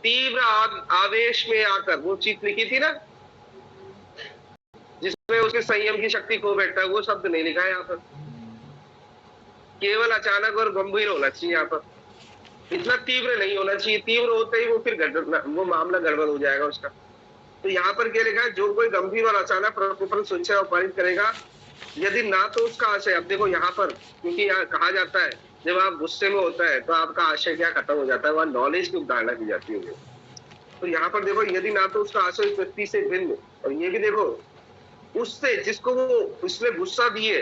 तीव्र आवेश में आकर, वो चीज लिखी थी ना जिसमें उसके संयम की शक्ति खो बैठता है, वो शब्द नहीं लिखा है यहाँ पर। केवल अचानक और गंभीर होना चाहिए यहाँ पर, इतना तीव्र नहीं होना चाहिए। तीव्र होते ही वो फिर वो मामला गड़बड़ हो जाएगा उसका। तो यहाँ पर क्या लिखा है? जो कोई गंभीर और अचानक प्रकोपन स्वेच्छा पारित करेगा, यदि ना तो उसका आशय, अब देखो यहाँ पर, क्योंकि यहाँ कहा जाता है जब आप गुस्से में होता है तो आपका आशय क्या खत्म हो जाता है, वहां नॉलेज की उदाहरणा की जाती है। तो यहाँ पर देखो, यदि ना तो उसका आशय उस व्यक्ति से भिन्न, और ये भी देखो उससे जिसको वो उसने गुस्सा दिए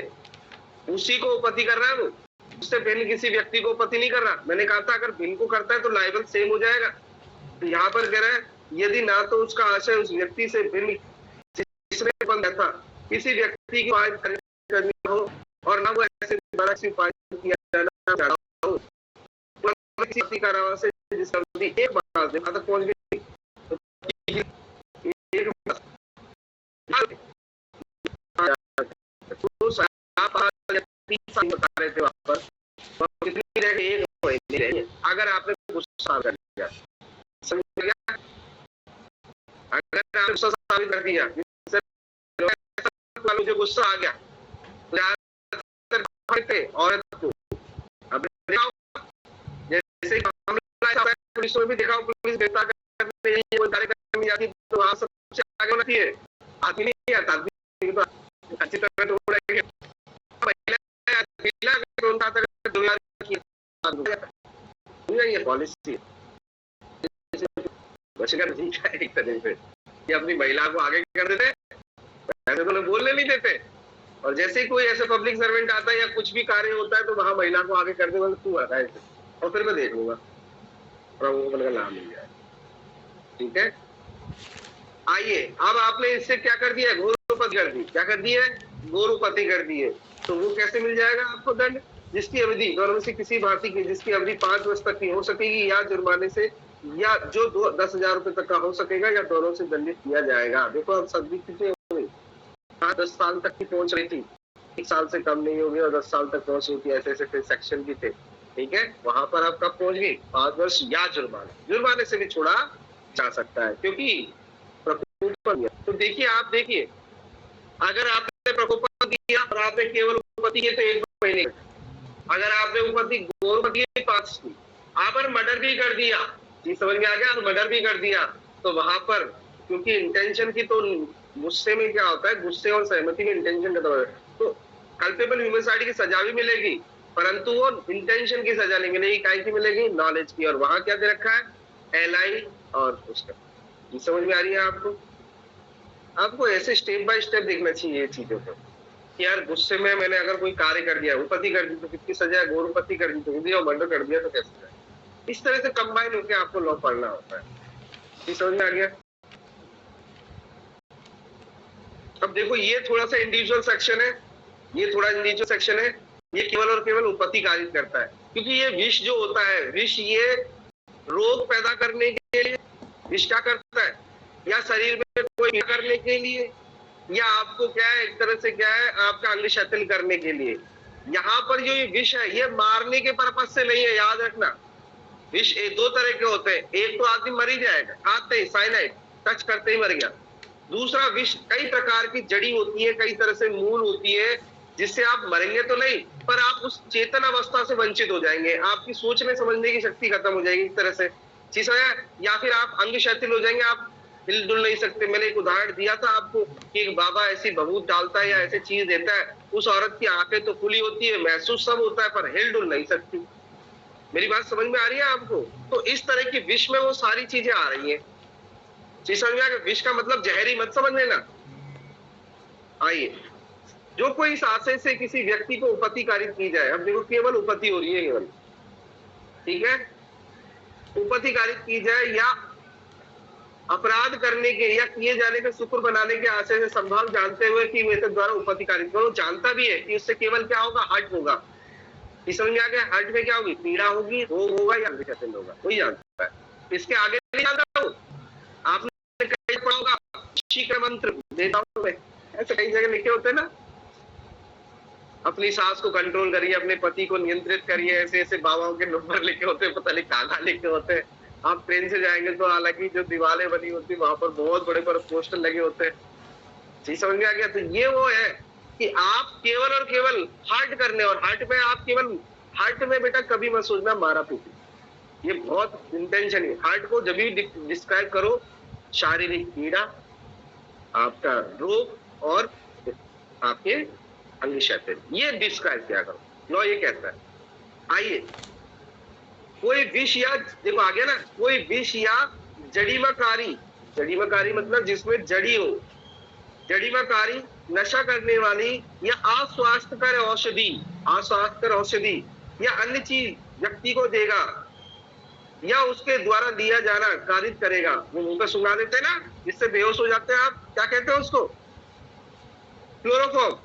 उसी को उपपत्ति कर रहा है, वो उससे भिन्न किसी व्यक्ति को उपपत्ति नहीं कर रहा। मैंने कहा था अगर भिन्न को करता है तो लाइबल सेम हो जाएगा। तो यहाँ पर कह रहा है यदि ना तो उसका आशय उस व्यक्ति से भिन्न जिसने बंधा था किसी व्यक्ति की पारित करनी हो, और ना वो ऐसे द्वारा पारित किया जाना चाह रहा हो, किसी कारावास से जिसका अवधि एक बार तक पहुंच गई, बता रहे थे वहां पर कितनी रह एक महीने रही। अगर आपने गुस्सा कर दिया, समझ गया, अगर आपने गुस्सा साबित कर दिया, मुझे गुस्सा आ गया औरत को, अब जैसे पुलिस में भी देखा, पुलिस गिरफ्तार करने करने जाती तो वहां सबसे आगे होती है, आदमी नहीं आता, आदमी तो अच्छी तरह तो ये पॉलिसी बचकर नहीं है एक तरह से कि अपनी महिला को आगे कर देते, ऐसे तो बोलने नहीं देते, और जैसे ही कोई ऐसे पब्लिक सर्वेंट आता है या कुछ भी कार्य होता है तो वहां महिला को आगे कर दे, बोले तू आता है और फिर मैं देख लूंगा, प्रभु का नाम मिल जाए। ठीक है, आइए, अब आपने इससे क्या कर दिया? गौरवपति कर दी। क्या कर दी है? गौरवपति कर दी है। तो वो कैसे मिल जाएगा आपको दंड? जिसकी अवधि दोनों में से किसी भारतीय की जिसकी अवधि 5 वर्ष तक की हो सकेगी, या जुर्माने से, या जो 10,000 रुपए तक का हो सकेगा, या दोनों से दंडित किया जाएगा। देखो अब सभी चीजें 10 साल तक की पहुंच रही थी, 1 साल से कम नहीं होगी, और 10 साल तक पहुंच रही थी, ऐसे ऐसे सेक्शन भी थे। ठीक है, वहां पर आप कब पहुंच गई? 5 वर्ष या जुर्माने से भी छोड़ा जा सकता है, क्योंकि प्रकोपन। तो देखिए, आप देखिए, अगर आपने प्रकोपन किया और आपने केवल उपपत्ति किए तो 1 महीने, अगर आपने उपपत्ति गौरवपति 5 की, आपने मर्डर भी कर दिया, जी समझ में आ गया, तो मर्डर भी कर दिया, तो वहां पर क्योंकि इंटेंशन की, तो गुस्से में क्या होता है, गुस्से और सहमति में इंटेंशन खत्म है, तो कल्पेबल ह्यूमिसाइड की सजा भी मिलेगी, परंतु वो इंटेंशन की सजा नहीं मिलेगी, काय की मिलेगी? नॉलेज की। और वहां क्या दे रखा है? LI और उसका। जी समझ में आ रही है आपको? आपको ऐसे स्टेप बाय स्टेप देखना चाहिए ये चीजों को, कि यार गुस्से में मैंने अगर कोई कार्य कर दिया, उपपत्ति कर दी तो कितनी सजा है, गौरवपति कर दी तो कितनी, और मर्डर कर दिया तो कैसे सजा है। इस तरह से कंबाइन होकर आपको लॉ पढ़ना होता है। ये समझ में आ गया? अब देखो, ये थोड़ा सा इंडिविजुअल सेक्शन है, ये थोड़ा इंडिविजुअल सेक्शन है, ये केवल और केवल उपपत्ति कारित करता है, क्योंकि ये विष जो होता है, विष ये रोग पैदा करने के लिए विष क्या करता है, या शरीर में कोई करने के लिए, या आपको क्या है, एक तरह से क्या है, आपका अंग शिथिल करने के लिए। यहाँ पर जो ये विष है, ये मारने के पर्पज से नहीं है, याद रखना। विष 2 तरह के होते हैं, एक तो आदमी मर ही जाएगा, खाते ही साइनाइड, टच करते ही मर गया। दूसरा विष कई प्रकार की जड़ी होती है, कई तरह से मूल होती है, जिससे आप मरेंगे तो नहीं, पर आप उस चेतन अवस्था से वंचित हो जाएंगे, आपकी सोचने समझने की शक्ति खत्म हो जाएगी एक तरह से, चीज है, या फिर आप अंग शिथिल हो जाएंगे, आप हिल-डुल नहीं सकते। मैंने एक उदाहरण दिया था आपको कि एक बाबा ऐसी भभूत डालता है या ऐसी चीज देता है, उस औरत की आंखें तो खुली होती है, महसूस सब होता है, पर हिल-डुल नहीं सकती। मेरी बात समझ में आ रही है आपको? तो इस तरह की विष में वो सारी चीजें आ रही हैं। चीज समझ में आ गई? विष का मतलब जहरी मत समझ लेना। आइए, जो कोई इस आशय से किसी व्यक्ति को उपपत्ति कारित की जाए, अब देखो केवल उपपत्ति हो रही है, केवल, ठीक है, उपपत्ति कारित की जाए, या अपराध करने के या किए जाने के शुक्र बनाने के आशय से संभाव जानते हुए कि वेतन द्वारा उपपत्ति कारित करो, जानता भी है कि उससे केवल क्या होगा? हट होगा। ये समझ में आ गया? हार्ट में क्या होगी? पीड़ा होगी, रोग होगा या विघटन होगा, कोई जानता है। इसके आगे नहीं जानता हूँ। आपने कहीं पढ़ा होगा खुशी का मंत्र देता हूँ मैं, ऐसे कई जगह लिखे होते हैं ना, अपनी सांस को कंट्रोल करिए, अपने पति को नियंत्रित करिए, ऐसे ऐसे बाबाओं के नंबर लिखे होते हैं, पता नहीं कहाँ लिखे होते हैं। आप ट्रेन से जाएंगे तो हालांकि जो दीवारें बनी होती है वहां पर बहुत बड़े बड़े पोस्टर लगे होते हैं। जी समझ में आ गया? तो ये वो है कि आप केवल और केवल हार्ट करने, और हार्ट में आप केवल हार्ट में बेटा कभी मत सोचना मारा पीटी, ये बहुत इंटेंशन है। हार्ट को जब भी डिस्क्राइब करो, शारीरिक पीड़ा, आपका रोग और आपके अंग क्षय, ये डिस्क्राइब किया करो। लॉ ये कहता है। आइए, कोई विष या, देखो आ गया ना, कोई विष या जड़ीमाकारी, जड़ीमाकारी मतलब जिसमें जड़ी हो, जड़ीमाकारी, नशा करने वाली या अस्वास्थ्यकर औषधि, अस्वास्थ्यकर औषधि या अन्य चीज व्यक्ति को देगा या उसके द्वारा दिया जाना कारित करेगा। वो मुंह पे सुंघा देते हैं ना, जिससे बेहोश हो जाते हैं, आप क्या कहते हैं उसको? क्लोरोफॉर्म।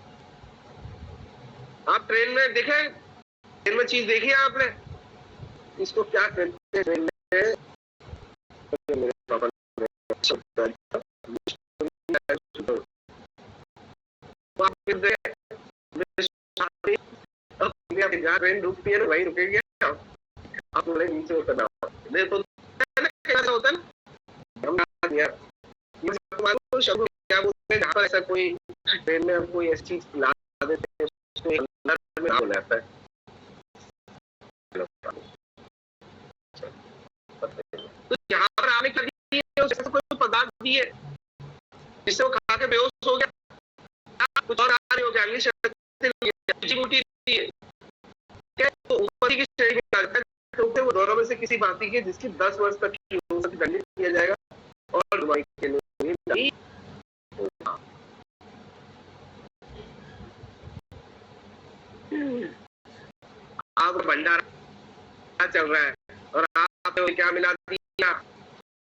आप ट्रेन में देखे, ट्रेन में चीज देखी है आपने, इसको क्या कहते हैं ट्रेन में? मेरे पापा ट्रेन रुकती है ना, वही रुकेगी, आप बोले नीचे उतरना तो कैसा होता है ना, क्या बोलते हैं, जहाँ पर ऐसा कोई ट्रेन में हम कोई ऐसी चीज ला देते हैं उसको अंदर में हो जाता है, तो यहाँ पर आपने क्या दिया, उससे कोई पदार्थ दिए जिससे वो खा के बेहोश हो गया, कुछ और आ रही हो गया, अगली शक्ति दिए, तो ऊपर की श्रेणी में लगता है, तो वो दोनों में से किसी बाती की जिसकी 10 वर्ष तक की दंडित किया जाएगा और दवाई के लिए नहीं होगा। आप भंडारा चल रहा है और आप क्या मिला दिया,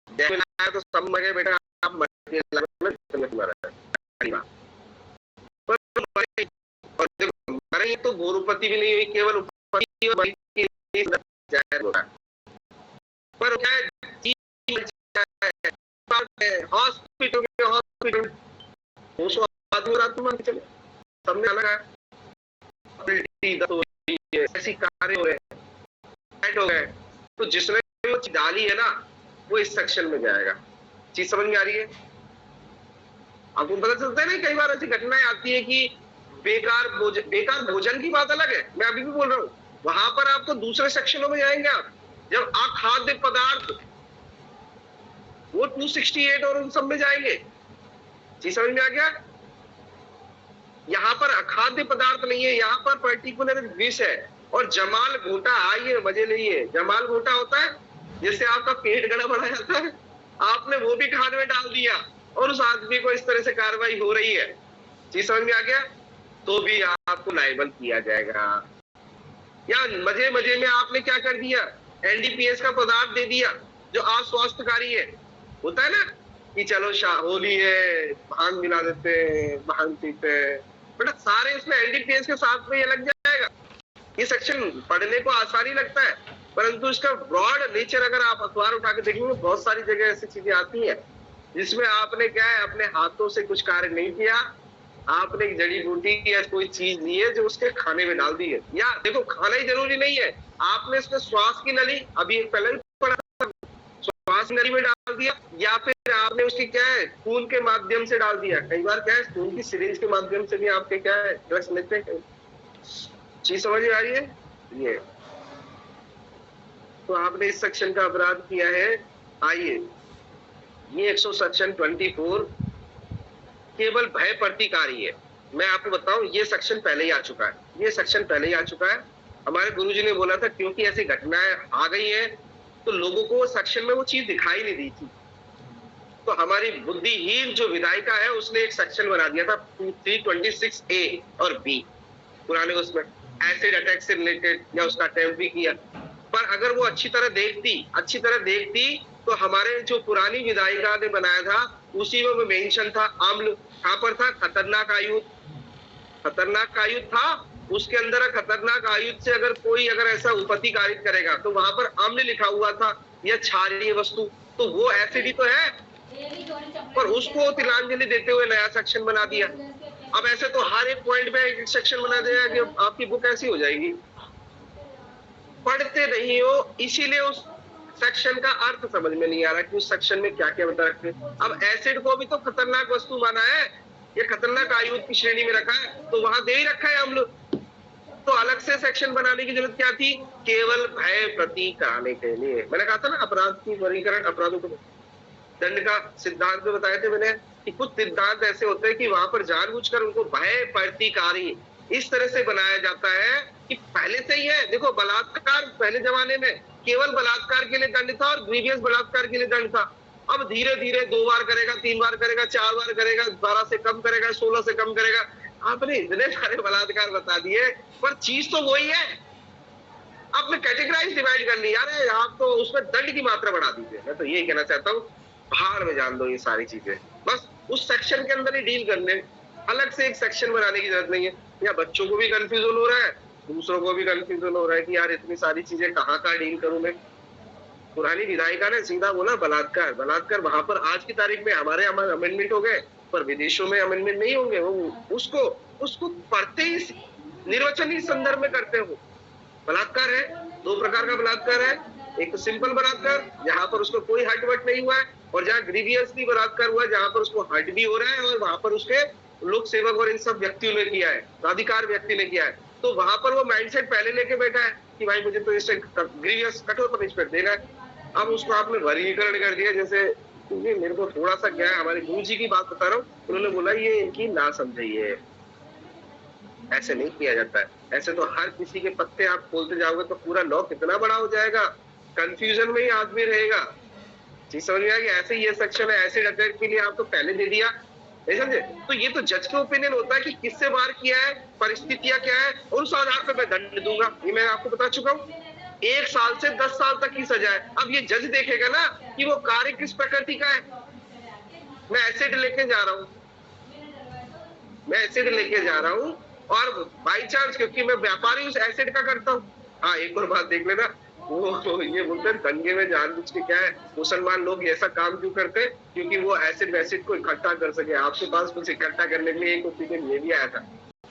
मिलाया तो सब मरे बेटा, आप मरे तो गोरुपति भी नहीं हुई, केवल पर हॉस्पिटल सबने अलग है, ऐसी कार्य हो गए, तो जिसने वो डाली है ना वो इस सेक्शन में जाएगा। चीज समझ में आ रही है? आपको पता चलता है ना, कई बार ऐसी घटनाएं आती है कि बेकार भोजन की बात अलग है, मैं अभी भी बोल रहा हूँ, वहां पर आपको दूसरे सेक्शनों में जाएंगे आप, जब अखाद्य पदार्थ वो 268 और उन सब में जाएंगे। चीज समझ में आ गया? यहाँ पर अखाद्य पदार्थ नहीं है, यहाँ पर पर्टिकुलर विष है। और जमाल घोटा, आइए मजे लीजिए, जमाल घोटा होता है जिससे आपका पेट गड़बड़ा जाता है, आपने वो भी खाने में डाल दिया और उस आदमी को इस तरह से कार्रवाई हो रही है। चीज समझ में आ गया? तो भी आपको लायबल किया जाएगा। या मजे मजे में आपने क्या कर दिया, एनडीपीएस का पदार्थ दे दिया जो अस्वास्थ्यकारी है, होता है ना कि चलो होली है, भांग मिला देते हैं, भांग पीते हैं, बेटा सारे इसमें एनडीपीएस के साथ में ये लग जाएगा। ये सेक्शन पढ़ने को आसानी लगता है, परंतु इसका ब्रॉड नेचर अगर आप अखबार उठा के देखेंगे, बहुत सारी जगह ऐसी चीजें आती है जिसमें आपने क्या है, अपने हाथों से कुछ कार्य नहीं किया, आपने एक जड़ी बूटी या कोई चीज ली है जो उसके खाने में डाल दी है। या देखो खाना ही जरूरी नहीं है, आपने इसमें श्वास की नली, अभी एक पहले पढ़ा था, श्वास नली में डाल दिया, या फिर आपने उसकी क्या है खून के माध्यम से डाल दिया। कई बार क्या है खून की सिरिंज के माध्यम से भी आपके क्या है ड्रग्स लेते हैं। चीज समझ में आ रही है? ये तो आपने इस सेक्शन का अपराध किया है। आइए, ये 100 सेक्शन 24 केवल भय प्रतिकारी है। मैं आपको बताऊं, ये सेक्शन पहले ही आ चुका है, ये सेक्शन पहले ही आ चुका है। हमारे गुरुजी ने बोला था क्योंकि ऐसी घटनाएं आ गई है तो लोगों को सेक्शन में वो चीज दिखाई नहीं दी थी, तो हमारी बुद्धिहीन जो विधायिका है उसने एक सेक्शन बना दिया था 326A और B पुराने, उसमें एसिड अटैक से रिलेटेड या उसका अटेम्प्ट भी किया। पर अगर वो अच्छी तरह देखती तो हमारे जो पुरानी विधायिका ने बनाया था उसी में मेंशन था अम्ल, कहां पर था, खतरनाक आयुध था उसके अंदर खतरनाक आयुध से अगर ऐसा उपति कारित करेगा तो वहां पर अम्ल लिखा हुआ था या क्षारीय वस्तु, तो वो एसिड ही तो है, पर उसको तिलांजलि देते हुए नया सेक्शन बना दिया। अब ऐसे तो हर एक पॉइंट में एक सेक्शन बना देगा कि आपकी बुक ऐसी हो जाएगी। पढ़ते नहीं हो, इसीलिए उस सेक्शन का अर्थ समझ में नहीं आ रहा कि उस सेक्शन में क्या क्या बता रखे। अब एसिड को भी तो खतरनाक वस्तु माना है, ये खतरनाक आयुध की श्रेणी में रखा है, तो वहां दे ही रखा है अम्ल, तो अलग से सेक्शन बनाने की जरूरत क्या थी? केवल भय प्रतीक कराने के लिए। मैंने कहा था ना अपराध की वर्गीकरण, अपराधों को दंड का सिद्धांत में बताए थे मैंने कि कुछ सिद्धांत ऐसे होते हैं कि वहां पर जानबूझकर उनको भय प्रतिकारी इस तरह से बनाया जाता है कि पहले से ही है। देखो बलात्कार पहले जमाने में केवल बलात्कार के लिए दंड था और ग्रीवियस बलात्कार के लिए दंड था। अब धीरे धीरे 2 बार करेगा, 3 बार करेगा, 4 बार करेगा, 12 से कम करेगा, 16 से कम करेगा। आपने इतने सारे बलात्कार बता दिए, पर चीज तो वही है। आपने कैटेगराइज डिवाइड कर ली यार, आप तो उसमें दंड की मात्रा बढ़ा दीजिए। मैं तो यही कहना चाहता हूँ, भाड़ में जान दो ये सारी चीजें, बस उस सेक्शन के अंदर ही डील करने, अलग से एक सेक्शन बनाने की जरूरत नहीं है। या बच्चों को भी कंफ्यूजन हो रहा है, दूसरों को भी कंफ्यूजन हो रहा है कि यार इतनी सारी चीजें कहाँ डील करूं मैं। पुरानी विधायिका ने सीधा बोला बलात्कार, बलात्कार वहां पर आज की तारीख में हमारे अमेंडमेंट हो गए, पर विदेशों में अमेंडमेंट नहीं होंगे। वो उसको पढ़ते ही निर्वचन ही संदर्भ में करते हो। बलात्कार है, 2 प्रकार का बलात्कार है, एक तो सिंपल बलात्कार जहां पर उसको कोई हर्ट वर्ट नहीं हुआ है, और जहाँ ग्रीवियसली बलात्कार हुआ जहां पर उसको हर्ट भी हो रहा है और वहां पर उसके लोक सेवक और इन सब व्यक्तियों ने किया है, अधिकार व्यक्ति ने किया है, तो वहां पर वो माइंडसेट पहले लेके बैठा है कि भाई मुझे तो इससे ग्रीवियस कठोर पनिशमेंट देना है। अब उसको आपने वर्गीकरण कर दिया, जैसे ये मेरे को थोड़ा सा क्या है, हमारे गुरु जी की बात बता रहा हूँ, उन्होंने बोला ये इनकी ना समझिए, ऐसे नहीं किया जाता है। ऐसे तो हर किसी के पत्ते आप खोलते जाओगे तो पूरा लॉ कितना बड़ा हो जाएगा, कंफ्यूजन में ही आदमी रहेगा। चीज समझ में आ गई? ऐसे ये सेक्शन है, एसिड अटैक के लिए आपको पहले दे दिया, नहीं समझे? तो ये तो जज का ओपिनियन होता है कि किससे वार किया है, परिस्थितियां क्या है, और उस आधार पर मैं दंड दूंगा। ये मैं आपको बता चुका हूँ, 1 साल से 10 साल तक की सजा है। अब ये जज देखेगा ना कि वो कार्य किस प्रकृति का है। मैं एसिड लेके जा रहा हूँ, और बाई चांस क्योंकि मैं व्यापारी उस एसिड का करता हूँ। हाँ, एक और बात देख लेना, वो ये बोलते हैं दंगे में जानबूझ के क्या है मुसलमान लोग ऐसा काम क्यों करते हैं, क्योंकि वो एसिड को इकट्ठा कर सके। आपके पास कुछ इकट्ठा करने के लिए एक ओपिनियन ये भी आया था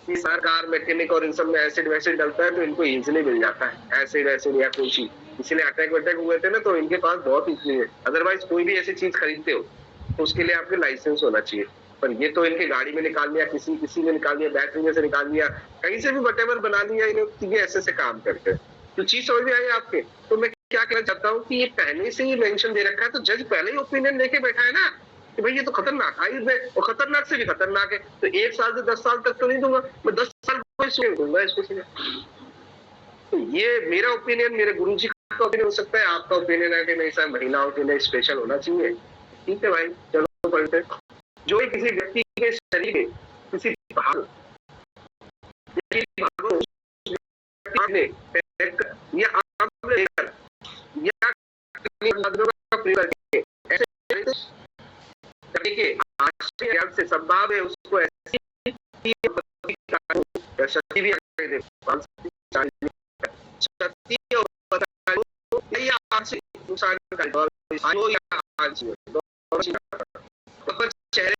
कि सरकार मैकेनिक और इन सब में एसिड वैसिड डलता है तो इनको इजिली मिल जाता है एसिड या कोई चीज, इसलिए अटैक वटैक हुए थे ना, तो इनके पास बहुत इजली है। अदरवाइज कोई भी ऐसी चीज खरीदते हो तो उसके लिए आपके लाइसेंस होना चाहिए, पर ये तो इनके गाड़ी में निकाल लिया, किसी ने निकाल लिया, बैटरी में से निकाल लिया, कहीं से भी वटेवर बना लिया, इन्हें ऐसे काम करते हैं। तो चीज समझ में आई आपके? तो मैं क्या कहना चाहता हूँ कि ये पहले से ही मेंशन दे रखा है, तो जज पहले ही ओपिनियन लेके बैठा है ना कि भाई ये तो खतरनाक आयुध है और खतरनाक से भी खतरनाक है, तो 1 साल से 10 साल तक तो नहीं दूंगा, मैं 10 साल दूंगा इसको। तो ये मेरा ओपिनियन, मेरे गुरु जी का ओपिनियन हो सकता है, आपका ओपिनियन है कि नहीं सर महिलाओं के लिए स्पेशल होना चाहिए। ठीक है भाई, चलो पढ़ते। जो किसी व्यक्ति के शरीर में किसी भाग या से संभाव है उसको ऐसी शक्ति भी चेहरे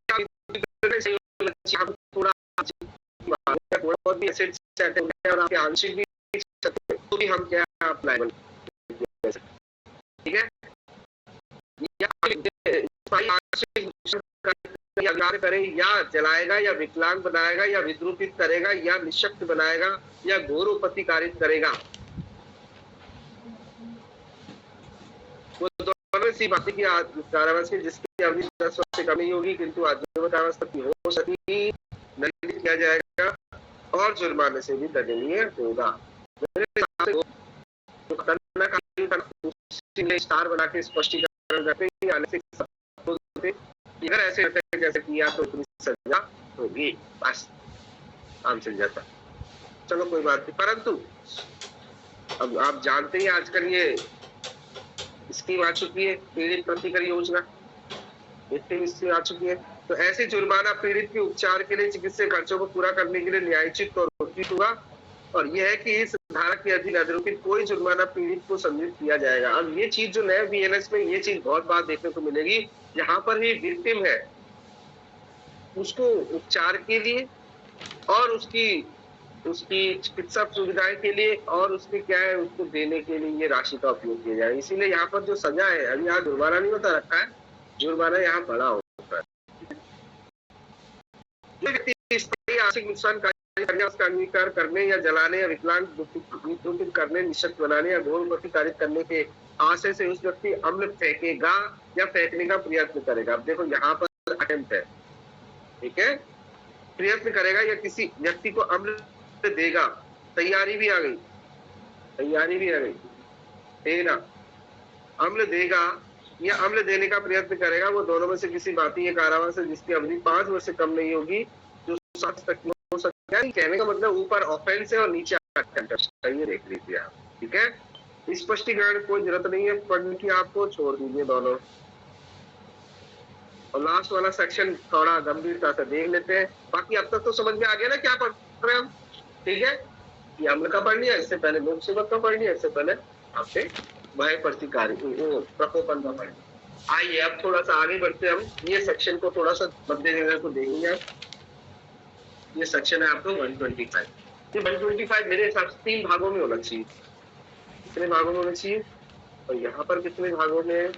का थोड़ा बहुत भी एसिड और आपके आंशिक भी तो भी हम क्या अप्लाई, ठीक है? करे या जलाएगा या विकलांग बनाएगा या विद्रूपित करेगा या निशक्त बनाएगा या घोर उपतिकारित करेगा, वो दोनों सी बातें की कारावास की जिसकी अवधि 10 वर्ष से कम नहीं होगी, किंतु आजीवन कारावास तक हो सकती नहीं किया जाएगा और जुर्माने से भी दंडनीय होगा। स्टार बना के स्पष्टीकरण करते अगर ऐसे कैसे किया तो इतनी सजा होगी, बस काम चल जाता। चलो कोई बात नहीं, परंतु अब आप जानते हैं आजकल ये स्कीम आ चुकी है, पीड़ित प्रतिकर योजना आ चुकी है। तो ऐसे जुर्माना पीड़ित के उपचार के लिए चिकित्सा खर्चों को पूरा करने के लिए न्यायोचित और उचित होगा और यह है कि इस धारा के अधीन अधिरोपित कोई जुर्माना पीड़ित को संबंधित किया जाएगा। अब ये चीज जो नए बीएनएस में ये चीज बहुत बार देखने को मिलेगी, यहाँ पर भी विक्टिम है, उसको उपचार के लिए और उसकी चिकित्सा सुविधाएं के लिए और उसके क्या है उसको देने के लिए ये राशि का उपयोग किया जाए। इसीलिए यहाँ पर जो सजा है, अभी यहाँ जुर्माना नहीं होता रखा है, जुर्माना यहाँ बड़ा होता है। आर्थिक नुकसान करने, उसका अंगीकार करने या जलाने या विकलांग विकृत करने, निशक्त बनाने या घोर गति कारित करने के आशय से उस व्यक्ति अम्ल फेंकेगा या फेंकने का प्रयत्न करेगा। अब देखो यहाँ पर अटेम्प्ट है, ठीक है, प्रयत्न करेगा या किसी व्यक्ति को अम्ल देगा, तैयारी भी आ गई, देना, अम्ल देगा या अम्ल देने का प्रयत्न करेगा, वो दोनों में से किसी बाती या कारावास है जिसकी अवधि 5 वर्ष से कम नहीं होगी, जो 7 तक हो सकता है। कहने का मतलब ऊपर ऑफेंस है और नीचे ये देख लीजिए आप, ठीक है। स्पष्टीकरण कोई जरूरत नहीं है पढ़ने की, आपको छोड़ दीजिए दोनों। और लास्ट वाला सेक्शन थोड़ा गंभीरता से देख लेते हैं। बाकी अब तक तो समझ में आ गया ना क्या पढ़ रहे हैं हम, ठीक है। ये अम्ल का पढ़ लिया, इससे पहले लोक सेवक का पढ़ लिया, इससे पहले आपसे भय प्रतिकारी प्रकोपन का पढ़ लिया। आइए अब थोड़ा सा आगे बढ़ते हैं हम, ये सेक्शन को थोड़ा सा मद्देनजर को देखेंगे। ये सेक्शन है आपको 125। ये 125 मेरे हिसाब से 3 भागों में होना चाहिए। कितने भागों में होना चाहिए? और यहाँ पर कितने भागों में?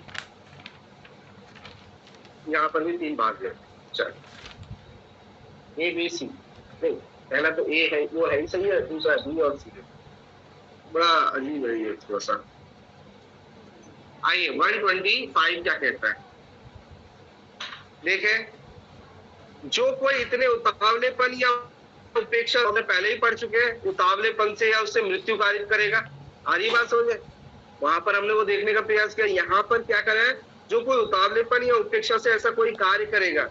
यहाँ पर भी 3 भाग है। चल ए बी सी, नहीं पहला तो ए है, वो है ही सही है, दूसरा बी और सी है। बड़ा अजीब है ये थोड़ा सा। आइए 125 क्या कहता है, देखें, जो कोई इतने उतावलेपन या उपेक्षा, हमने पहले ही पढ़ चुके हैं, उतावलेपन से या उससे मृत्यु कारित करेगा। आ रही बात समझे? वहां पर हमने वो देखने का प्रयास किया, यहाँ पर क्या करें, जो कोई उतावलेपन या उपेक्षा से ऐसा कोई कार्य करेगा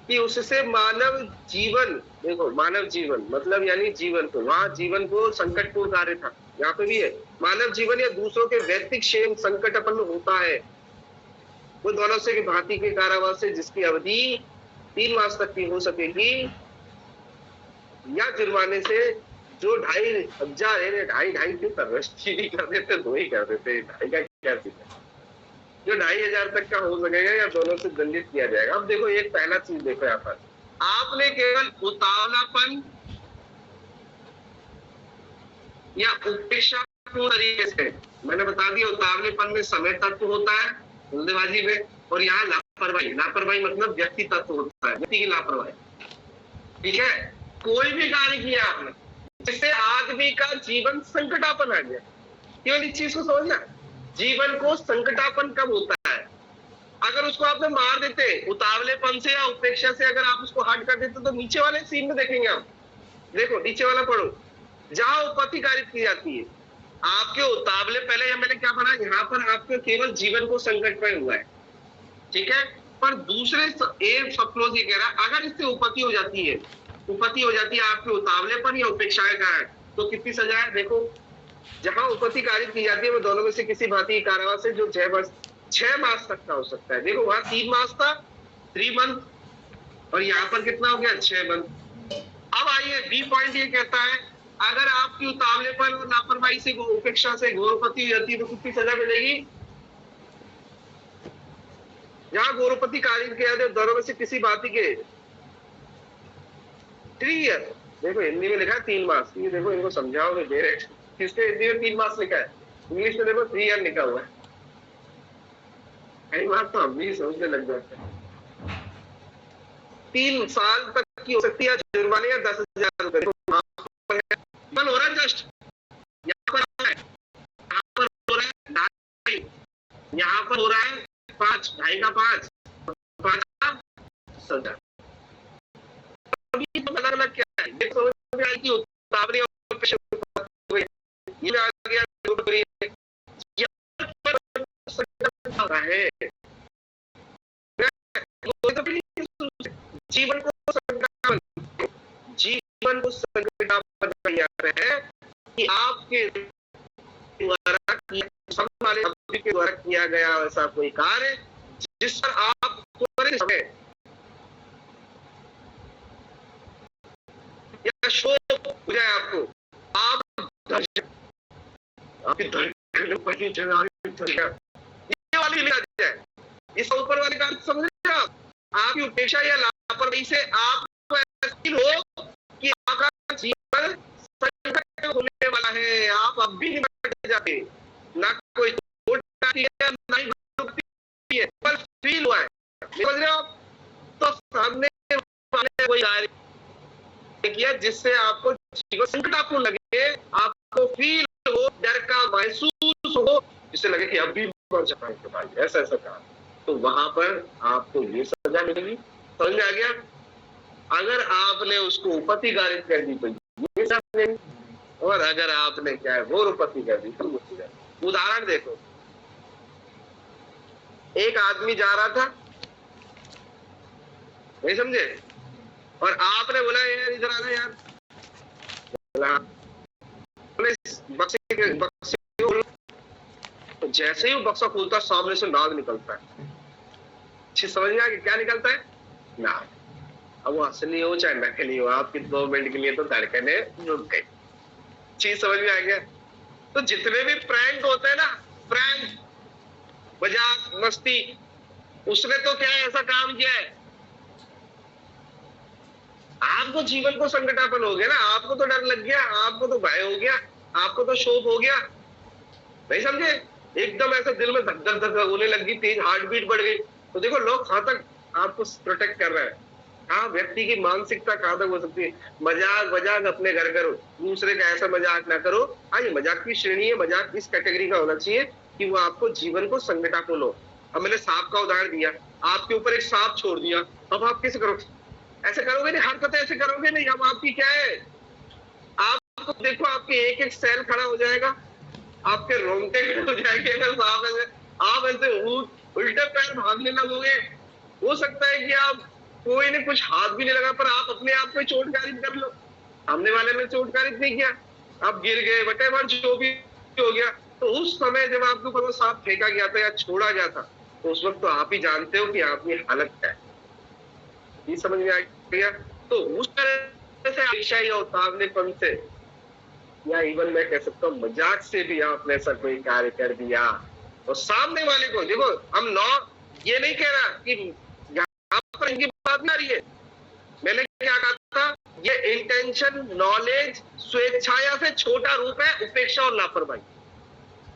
कि उससे मानव जीवन, देखो मानव जीवन मतलब यानी जीवन को, वहां जीवन को संकटपूर्ण कार्य था, यहाँ पे भी है, मानव जीवन या दूसरों के व्यक्तिगत क्षेम संकट अपन होता है, वो दोनों से भांति के कारावास से जिसकी अवधि 3 मास तक की हो सकेगी, या जुर्माने से जो 2,500 है, 2,500 क्यों कर देते, 2 ही कर देते, 2,500 का क्या चीज है, जो 2,500 तक का हो सकेगा या दोनों से दंडित किया जाएगा। अब देखो एक पहला चीज देखो यहाँ पर, आपने केवल उतावलापन या उपेक्षा पूर्ण तरीके से, मैंने बता दिया उतावलेपन में समय तत्व होता है जल्दबाजी में, और यहाँ लापरवाही, लापरवाही मतलब व्यक्ति तत्व होता है, व्यक्ति की लापरवाही, ठीक है। कोई भी कार्य किया आपने जिससे आदमी का जीवन संकटापन आ गया, केवल इस चीज को समझना, जीवन को संकटापन कब होता है, अगर उसको आपने मार देते उतावलेपन से या उपेक्षा से, अगर आप उसको हट कर देते, तो नीचे वाले सीन में देखेंगे आप, देखो नीचे वाला पढ़ो, जहां उपपत्ति कारित की जाती है, आपके उतावले, पहले मैंने क्या पढ़ा, यहाँ पर आपके केवल जीवन को संकट में हुआ है, ठीक है, पर दूसरे ए सब क्लोज ये कह रहा है, अगर इससे उपपत्ति हो जाती है, उपपत्ति हो जाती है आपके उतावलेपन या उपेक्षा के कारण, तो कितनी सजा है, देखो जहां उपपत्ति कारित की जाती है वो दोनों में से किसी भांति कारावास से जो 6 मास तक का हो सकता है। देखो वहां 3 मास था, 3 मंथ, और यहाँ पर कितना हो गया, 6 मंथ। अब आइए बी पॉइंट ये कहता है, अगर आपकी उतावलेपन और लापरवाही से उपेक्षा से घोरपति हो जाती है तो कितनी सजा मिलेगी, जहां घोरपति कारित किया जाए दोनों में से किसी भांति के 3 ईयर, देखो हिंदी में लिखा है 3 मास, ये देखो इनको समझाओगे डायरेक्ट, किसने हिंदी में 3 मास लिखा है, इंग्लिश में देखो 3 ईयर लिखा हुआ है, कई बार तो हम भी सोचने लग जाते हैं। 3 साल तक की हो सकती है जुर्माने या 10,000 रुपए हो रहा है, जस्ट यहाँ पर हो रहा है 2.5, यहाँ पर हो रहा है 5, 2.5 का 5 का सजा। अभी तो अलग अलग क्या है, ये समझ में आई कि उतावली और उपेक्षा ये आ गया है, जीवन को संकटापन है कि आपके द्वारा किया गया ऐसा कोई कार्य जिस पर आप या शोक हो जाए, आपको आप आपकी धड़कन पहली जगह ये वाली लिखा जाए, इस ऊपर वाले का अर्थ समझ रहे हो आप? आपकी उपेक्षा या लापरवाही से आप ऐसा हो कि आपका जीवन संकट में होने वाला है, आप अब भी निपट जाते, ना कोई चोट आती है ना ही दुखती है, बस फील हुआ है, समझ रहे हो आप? तो सामने वाले कोई कार्य किया जिससे आपको जीवन संकटापूर्ण लगे, आपको फील हो, डर का महसूस हो, जिससे लगे कि अभी मर जाएंगे भाई, ऐसा ऐसा काम, तो वहां पर आपको ये सजा मिलेगी। समझ में आ गया? अगर आपने उसको उपपत्ति गारित कर दी तो ये सजा मिलेगी, और अगर आपने क्या है वो उपपत्ति कर दी तो वो सजा। उदाहरण देखो, एक आदमी जा रहा था, नहीं समझे, और आपने बोला यार इधर आना यार, तो जैसे ही वो बक्सा खोलता सामने से नाग निकलता है। चीज समझ में आ गई? क्या निकलता है? नाग। अब वो असली हो चाहे नकली हो, आपकी 2 मिनट के लिए तो धड़कने रुक गई। चीज समझ में आ गया? तो जितने भी प्रैंक होते हैं ना, प्रैंक, मजाक, मस्ती, उसने तो क्या ऐसा काम किया है, आपको जीवन को संकटापन हो गया ना, आपको तो डर लग गया, आपको तो भय हो गया, आपको तो शोक हो गया, नहीं समझे? एकदम ऐसा दिल में धक धक धक होने लगी, तेज हार्ट बीट बढ़ गई। तो देखो लोग कहां तक आपको प्रोटेक्ट कर रहे हैं, हाँ, व्यक्ति की मानसिकता कहां तक हो सकती है। मजाक मजाक अपने घर करो, दूसरे का ऐसा मजाक ना करो। हाँ, ये मजाक की श्रेणी है, मजाक इस कैटेगरी का होना चाहिए कि वो आपको जीवन को संकटापूर्ण हो। अब मैंने सांप का उदाहरण दिया, आपके ऊपर एक सांप छोड़ दिया, अब आप कैसे करोगे? ऐसे करोगे नहीं, हरकत ऐसे करोगे नहीं। अब आपकी क्या है, आपको देखो आपके एक एक सेल खड़ा हो जाएगा, आपके रोंगटे हो जाएंगे, आप ऐसे उल्टे पैर भागने लगोगे। हो सकता है कि आप कोई ने कुछ हाथ भी नहीं लगा, पर आप अपने आप को चोट कारित कर लो। सामने वाले ने चोट कारित नहीं किया, आप गिर गए, वटेवर जो भी हो गया। तो उस समय जब आपके ऊपर वो सांप फेंका गया था या छोड़ा गया था, तो उस वक्त तो आप ही जानते हो कि आपकी हालत क्या है। ये समझ में आ गया? तो उस तरह से अपेक्षा या उतावलेपन से, या इवन मैं कह सकता हूँ मजाक से भी आपने ऐसा कोई कार्य कर दिया, और सामने वाले को देखो, हम ये नहीं कह रहा कि यहाँ पर इनकी बात ना रही है, मैंने क्या कहा था, ये इंटेंशन, नॉलेज, स्वेच्छाया से छोटा रूप है उपेक्षा और लापरवाही।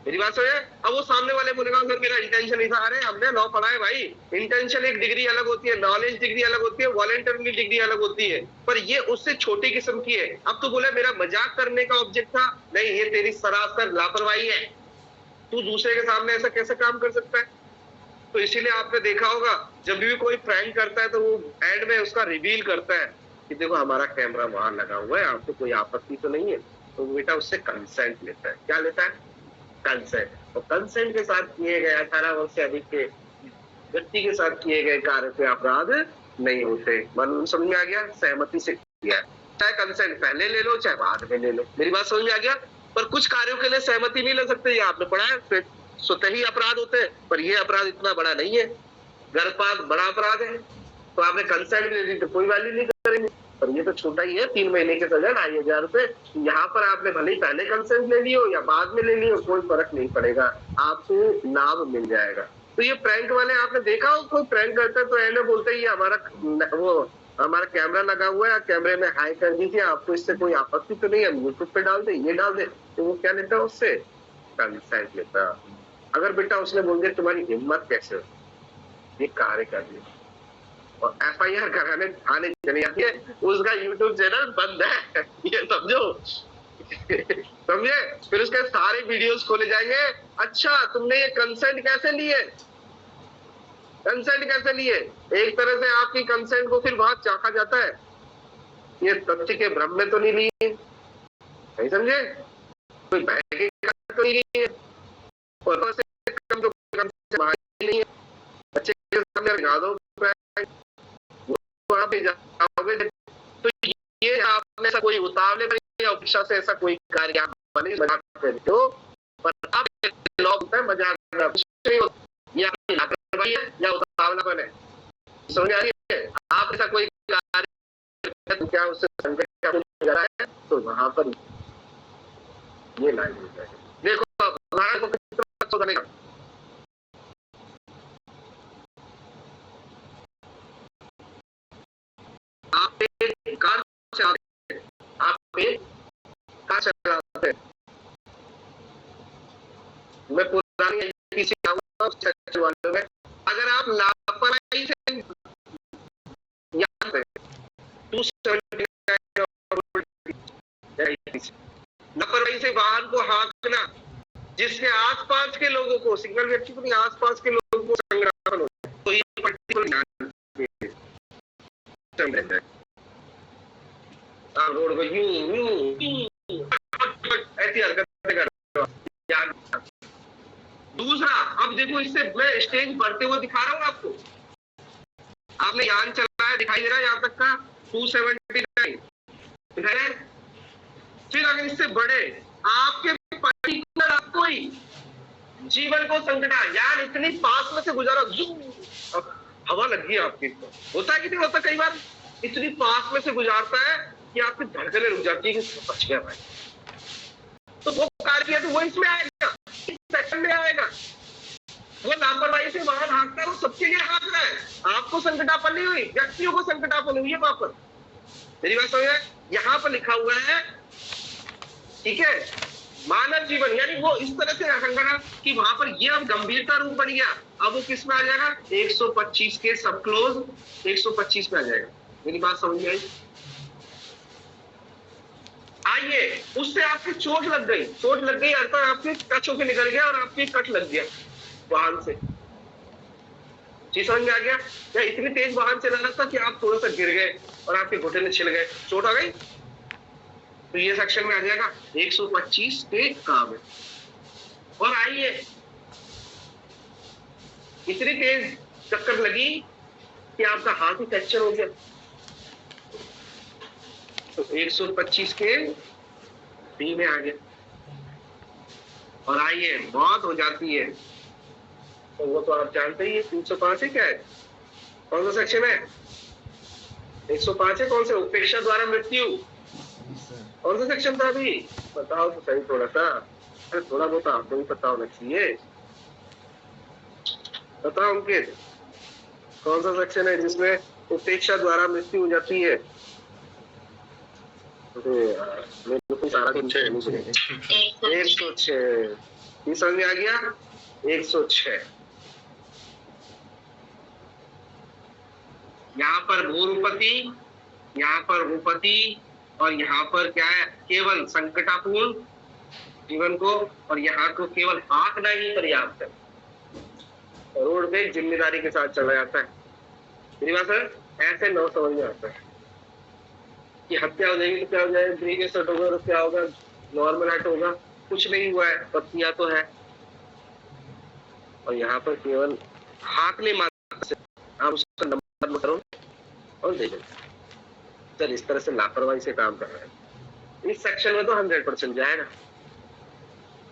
मेरी बात समझे? अब वो सामने वाले बोलेगा सर मेरा इंटेंशन नहीं था। अरे हमने लॉ पढ़ा है भाई, इंटेंशन एक डिग्री अलग होती है, नॉलेज डिग्री अलग होती है, वॉलंटरी डिग्री अलग होती है, पर ये उससे छोटी किस्म की है। अब तू बोले मेरा मजाक करने का ऑब्जेक्ट था, नहीं, ये तेरी सरासर लापरवाही है। तू दूसरे के सामने ऐसा कैसे काम कर सकता है? तो इसीलिए आपने देखा होगा जब भी कोई प्रैंक करता है तो वो एंड में उसका रिवील करता है कि देखो हमारा कैमरा वहां लगा हुआ है, आपको कोई आपत्ति तो नहीं है। तो बेटा उससे कंसेंट लेता है। क्या लेता है? कंसेंट। और कंसेंट के साथ किए गए 18 वर्ष से अधिक के व्यक्ति के साथ किए गए कार्य पे अपराध नहीं होते। मन समझ में आ गया? सहमति से किया, चाहे कंसेंट पहले ले लो चाहे बाद में ले लो। मेरी बात समझ में आ गया? पर कुछ कार्यों के लिए सहमति नहीं ले सकते, ये आपने पढ़ा है, फिर स्वतः ही अपराध होते हैं, पर ये अपराध इतना बड़ा नहीं है। गर्भपात बड़ा अपराध है, तो आपने कंसेंट ले ली तो कोई वैल्यू नहीं करेंगे, पर ये तो छोटा ही है, 3 महीने के सजा, 2,500 रुपए। यहाँ पर आपने भले ही पहले कंसेंट ले लियो या बाद में ले लियो, कोई फर्क नहीं पड़ेगा, आपको लाभ मिल जाएगा। तो ये प्रैंक वाले आपने देखा हो, कोई प्रैंक करता है तो एंड में बोलते ही हमारा कैमरा लगा हुआ है, कैमरे में हाई कर दीजिए, आपको इससे कोई आपत्ति तो नहीं है, यूट्यूब पे डाल दे, ये डाल दे। तो वो क्या लेता है उससे? कंसेंट लेता है। अगर बेटा उसने बोल दिया तुम्हारी हिम्मत कैसे ये कार्य कर दिया, और FIR कराने थाने चली जाती है, उसका यूट्यूब चैनल बंद है, ये समझो। समझे? फिर उसके सारे वीडियोस खोले जाएंगे, अच्छा तुमने ये कंसेंट कैसे लिए, कंसेंट कैसे लिए? एक तरह से आपकी कंसेंट को फिर वहां चाखा जाता है, ये तथ्य के भ्रम में तो नहीं ली है, नहीं समझे? कोई भय तो नहीं है, और कम तो नहीं है, बच्चे के सामने लगा दो आप जाओगे, तो ये आपने ऐसा कोई उतावले या उपेक्षा से ऐसा कोई कार्य आप बने मजाक करते हो, पर आप लोग होता है मजाक या लापरवाही है या उतावलापन है। समझ आ रही है? आप ऐसा कोई कार्य तो क्या उससे संकट है, तो वहां पर ये लाइन हो जाएगा। देखो उदाहरण को कितना अच्छा बनेगा। आप एक कार चलाते हैं, आप एक कार चलाते हैं, मैं पुरानी किसी वाले में अगर आप लापरवाही से यहाँ पे 279 लापरवाही से वाहन को हाँकना, जिससे आसपास के लोगों को, सिग्नल व्यक्ति को नहीं, आसपास के लोगों को संक्रमण हो, तो ये पर्टिकुलर ध्यान रोड को यूं ऐसी हरकतें कर। दूसरा, अब देखो इससे मैं स्टेज बढ़ते हुए दिखा रहा हूँ आपको। आपने यान चलाया, दिखाई दे रहा है यहाँ तक का 279 दिखाई है। फिर अगर इससे बढ़े आपके पर्टिकुलर आपको ही जीवन को संकटा, यान इतनी पास में से गुजारा, हवा लग गई आपकी, होता है कि नहीं होता, कई बार इतनी पास में से गुजारता है कि आपकी धड़कनें रुक जाती है कि बच गया भाई। तो वो कार्य किया तो वो इसमें आएगा, सेक्शन में आएगा। वो लापरवाही से वाहन हाँकता है, वो सबके लिए हाँक रहा है, आपको संकटापन नहीं हुई, व्यक्तियों को संकटापन हुई है वहां पर। मेरी बात समझ, यहाँ पर लिखा हुआ है, ठीक है, मानव जीवन, यानी वो इस तरह से संगठन कि वहां पर ये अब गंभीरता रूप बन गया। अब वो किस में आ जाएगा, 125 के सब क्लोज 125 में आ जाएगा। मेरी बात समझ में आई? आइए, उससे आपकी चोट लग गई, चोट लग गई अर्थात आपके टच होकर निकल गया और आपकी कट लग गया वाहन से। चीज समझ में आ गया? या इतनी तेज वाहन चला रहा था कि आप थोड़ा सा गिर गए और आपके घुटने छिल गए, चोट आ गई, तो ये सेक्शन में आ जाएगा 125 के काम। और आइए, इतनी तेज चक्कर लगी कि आपका हाथ ही फ्रैक्चर हो गया, तो 125 के बी में आ गया। और आइए, मौत हो जाती है, तो वो तो आप जानते ही है 305 है, क्या है, कौन सा सेक्शन है, 105 है, कौन से, उपेक्षा द्वारा मृत्यु, कौन सा सेक्शन था अभी, बताओ तो सही थोड़ा सा, अरे थोड़ा बहुत आपको भी पता होना चाहिए, बताओ अंकित, कौन सा सेक्शन है जिसमें उपेक्षा द्वारा मृत्यु हो जाती है? सारा 106 समझ में आ गया, 106। यहाँ पर भूरूपति, यहाँ पर भूपति, और यहाँ पर क्या है, केवल संकटापूर्ण जीवन को, और यहाँ को केवल हाँकना ही पर्याप्त है। रोड पे जिम्मेदारी के साथ चला जाता है। मेरी बात है, ऐसे नौ समझ में आता है कि हत्या हो जाएगी तो क्या हो जाएगा, ब्रीगेड होगा तो क्या होगा, नॉर्मल एक्ट होगा, कुछ नहीं हुआ है, पत्तियां तो है, और यहाँ पर केवल हाँकने मात्र से आप उसका नंबर करो और देखो सर इस तरह से लापरवाही से काम कर रहा है। इस सेक्शन में तो 100% जाएगा,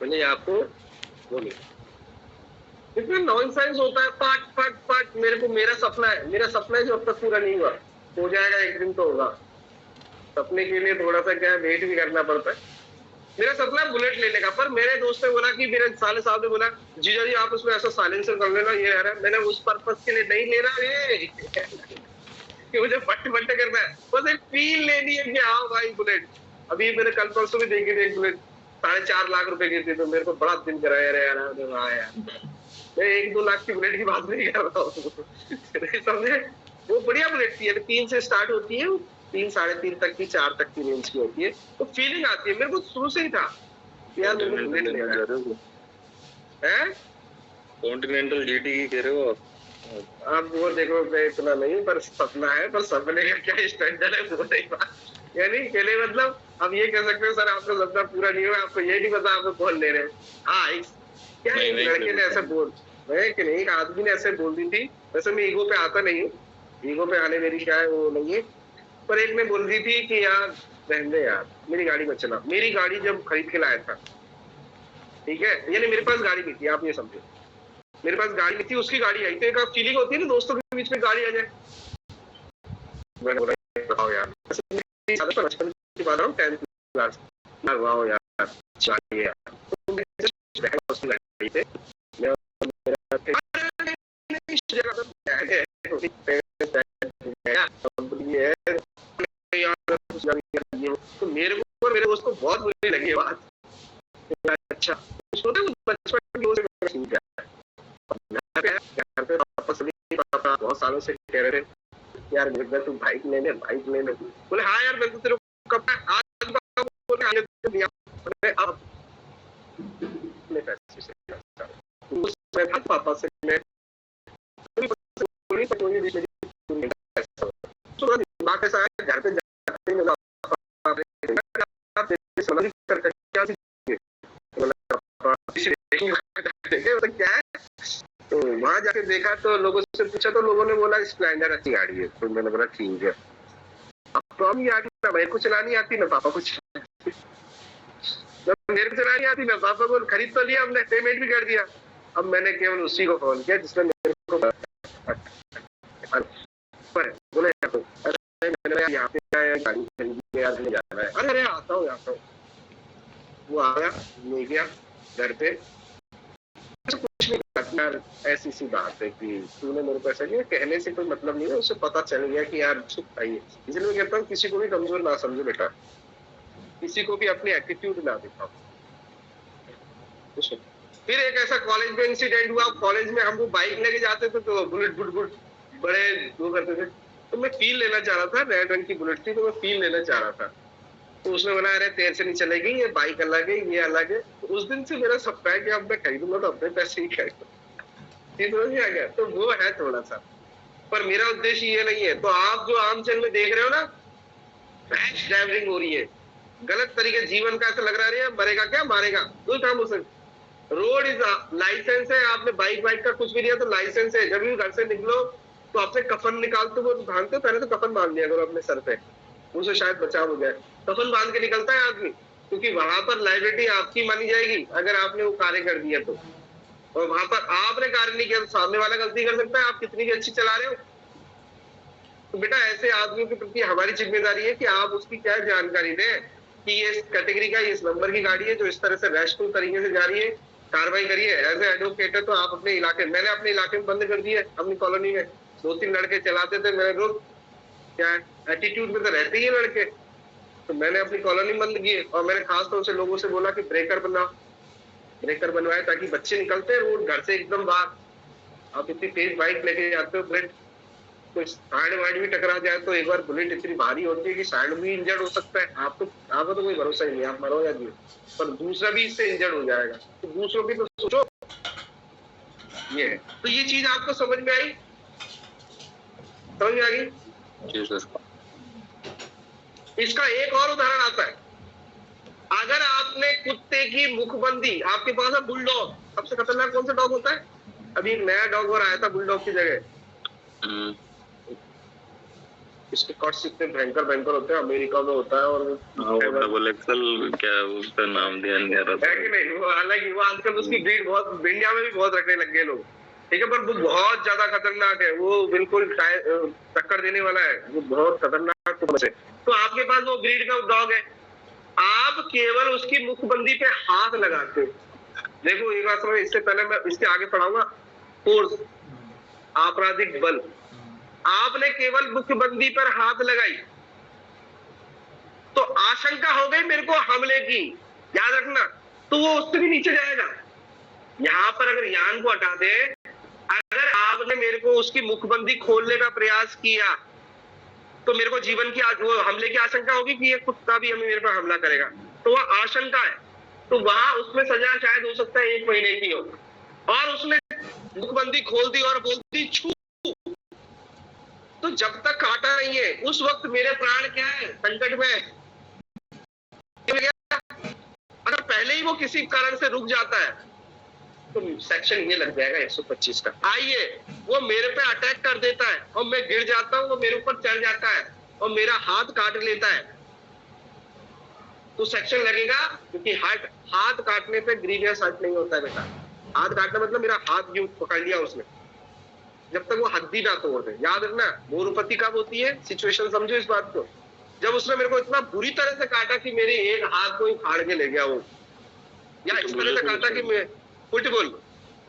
मैंने आपको बोली। इसमें नॉनसेंस होता है, पार्ट मेरा सपना है जो अब तक पूरा नहीं हुआ, हो जाएगा एक दिन तो होगा। सपने के लिए थोड़ा सा क्या वेट भी करना पड़ता है। मेरा सपना है बुलेट लेने का, पर मेरे दोस्त ने बोला कि मेरे साले साहब ने बोला जीजा जी आप उसमें ऐसा साइलेंसर कर लेना, ये है, मैंने उस पर्पस के लिए नहीं लेना ये कि मुझे फट करना है, बस एक फील लेनी है कि हाँ भाई बुलेट। अभी मैंने कल परसों भी देखी थी एक बुलेट, 4.5 लाख रुपए की थी, तो मेरे को बड़ा दिन कराया यार, मैं 1-2 लाख की बुलेट की बात नहीं कर रहा हूँ समझे। वो बढ़िया बुलेट थी, 3 से स्टार्ट होती है, 3 साढ़े 3 तक की 4 तक की रेंज की होती है, तो फीलिंग आती है। मेरे को शुरू से ही था यार मेरे को बुलेट लेना है। कॉन्टिनेंटल जीटी की कह रहे हो आप? वो देखो मैं इतना नहीं, पर सपना है, पर सपने का क्या स्टैंडर्ड है वो नहीं बात, यानी पहले मतलब अब ये कह सकते हो सर आपका सपना पूरा नहीं हुआ, आपको ये नहीं पता आपको कौन ले रहे हैं। हाँ क्या एक लड़के ने ऐसे बोल कि नहीं, एक आदमी ने ऐसे बोल दी थी, वैसे मैं ईगो पे आता नहीं हूँ, ईगो पे आने मेरी क्या है वो नहीं है, पर एक ने बोल दी थी कि यार रहने यार मेरी गाड़ी मत चला। मेरी गाड़ी जब खरीद के लाया था, ठीक है, यानी मेरे पास गाड़ी नहीं थी, आप ये समझो, मेरे पास गाड़ी नहीं थी, उसकी गाड़ी आई, तो एक फीलिंग होती है ना दोस्तों के बीच में गाड़ी आ जाए, मैंने बोला यार बचपन की बात है, 10th क्लास, वाह यार चाहिए तो मैं उस गाड़ी पे मैं तो मेरे को मेरे दोस्त को बहुत बुरी लगी है बात। अच्छा बचपन पापा बहुत सालों से कह रहे थे यार तू बाइक ले ले बोले हाँ यार मेरे को तेरे को कब आज पापा से मैं घर पे क्या है तो वहां जाके देखा तो लोगों से पूछा तो लोगों ने बोला स्प्लेंडर अच्छी गाड़ी है। तो मैंने बोला ठीक है। अब प्रॉब्लम ये आ गई ना मेरे को चलानी आती ना पापा को मेरे को चलानी आती ना पापा को खरीद तो लिया हमने पेमेंट भी कर दिया। अब मैंने केवल उसी को फोन किया जिसने मेरे को बोले मैंने यहाँ पे गाड़ी खरीदी जाना है। अरे आता हूँ वो आया ले गया घर पे कुछ नहीं यार ऐसी सी बात है कि तूने मेरे को ऐसा किया कहने से कोई मतलब नहीं है उसे पता चल गया कि यार चाहिए। इसलिए मैं कहता हूँ किसी को भी कमजोर ना समझो बेटा किसी को भी अपनी एटीट्यूड ना दिखाओ। फिर एक ऐसा कॉलेज में इंसिडेंट हुआ कॉलेज में हम वो बाइक लेके जाते थे तो बुलेट बुट बड़े वो करते थे तो मैं फील लेना चाह रहा था। रेड रंग की बुलेट थी तो मैं फील लेना चाह रहा था तो उसने बोला अरे तेरे से नहीं चलेगी ये बाइक अलग है ये अलग है। तो उस दिन से मेरा सपना है कि अब मैं खरीदूंगा तो अपने पैसे ही खरीदूंगा। आ गया तो वो है थोड़ा सा पर मेरा उद्देश्य ये नहीं है। तो आप जो आम चल में देख रहे हो ना रैश ड्राइविंग हो रही है गलत तरीके जीवन का ऐसा लग रहा है मरेगा क्या मारेगा दो काम हो सकते। रोड इज लाइसेंस है आपने बाइक का कुछ भी दिया तो लाइसेंस है। जब भी घर से निकलो तो अपने कफन निकालते हो भागते पहले तो कफन बांध दिया करो अपने सर पे उनसे शायद बचाव हो जाए। कफन बांध के निकलता है आदमी क्योंकि वहां पर लाइबिलिटी आपकी मानी जाएगी अगर आपने वो कार्य कर दिया तो। और वहां पर आपने कार्य नहीं किया तो सामने वाला गलती कर सकता है आप कितनी भी अच्छी चला रहे हो। तो बेटा ऐसे आदमियों के प्रति हमारी जिम्मेदारी है कि आप उसकी क्या जानकारी दें कि ये इस कैटेगरी का इस नंबर की गाड़ी है जो इस तरह से रैशफुल तरीके से जा रही है कार्रवाई करिए। एज ए एडवोकेट है तो आप अपने इलाके मैंने अपने इलाके में बंद कर दिया अपनी कॉलोनी में 2-3 लड़के चलाते थे मेरे रोज क्या एटीट्यूड में तो रहते ही है लड़के तो मैंने अपनी कॉलोनी बंद की और मैंने खास तौर से लोगों से बोला कि ब्रेकर बनवाए ताकि बच्चे निकलते हैं रोड घर से एकदम बाहर। आप इतनी तेज बाइक लेके जाते हो बुलेट कोई साइड वाइड भी टकरा जाए तो एक बार बुलेट इतनी भारी होती है कि साइड भी इंजर्ड हो सकता है। आपका तो कोई भरोसा ही नहीं आप मरो या जियो पर दूसरा भी इससे इंजर्ड हो जाएगा तो दूसरों की तो सोचो। ये है तो ये चीज आपको समझ में आई समझ में आ गई। इसका एक और उदाहरण आता है अगर आपने कुत्ते की मुखबंदी आपके पास है बुलडॉग सबसे खतरनाक कौन सा डॉग होता है। अभी एक नया डॉग और आया था बुलडॉग की जगह इसके कट्स इतने भयंकर होते हैं अमेरिका में होता है और डबल एक्सल क्या उसका नाम ध्यान नहीं आ रहा है कि नहीं। वो हालांकि वो आजकल उसकी ब्रीड बहुत इंडिया में भी बहुत रखने लग गए लोग ठीक है पर वो बहुत ज्यादा खतरनाक है वो बिल्कुल टक्कर देने वाला है वो बहुत खतरनाक है। तो आपके पास वो ब्रीड का डॉग है आप केवल उसकी मुखबंदी पे हाथ लगाते हो। देखो ये बात समझ इससे पहले मैं इसके आगे पढ़ाऊंगा फोर्स आपराधिक बल आपने केवल मुखबंदी पर हाथ लगाई तो आशंका हो गई मेरे को हमले की याद रखना तो वो उससे भी नीचे जाएगा। यहां पर अगर यान को हटा दे अगर आपने मेरे को उसकी मुखबंदी खोलने का प्रयास किया तो मेरे को जीवन की वो हमले की आशंका होगी कि ये कुत्ता भी हमें मेरे पर हमला करेगा तो वह आशंका है तो वहां उसमें सजा शायद हो सकता है 1 महीने की हो और उसने मुखबंदी खोल दी और बोलती छू तो जब तक काटा नहीं है उस वक्त मेरे प्राण क्या है संकट में। अगर पहले ही वो किसी कारण से रुक जाता है तो सेक्शन ये लग जाएगा 125 का। आइए वो मेरे पे अटैक कर देता है और मैं गिर जाता हूं वो मेरे ऊपर चढ़ जाता है और मेरा हाथ काट लेता है तो सेक्शन लगेगा क्योंकि हाथ काटने पे ग्रीवियस हर्ट नहीं होता है बेटा। हाथ काटना मतलब मेरा हाथ यूं पकड़ लिया उसने जब तक वो हड्डी ना तोड़ दे। याद रखना मोरुपति कब होती है सिचुएशन समझो इस बात को जब उसने मेरे को इतना बुरी तरह से काटा कि मेरे एक हाथ को ही फाड़ के ले गया वो या इस तरह से काटा कि मैं फुटबॉल,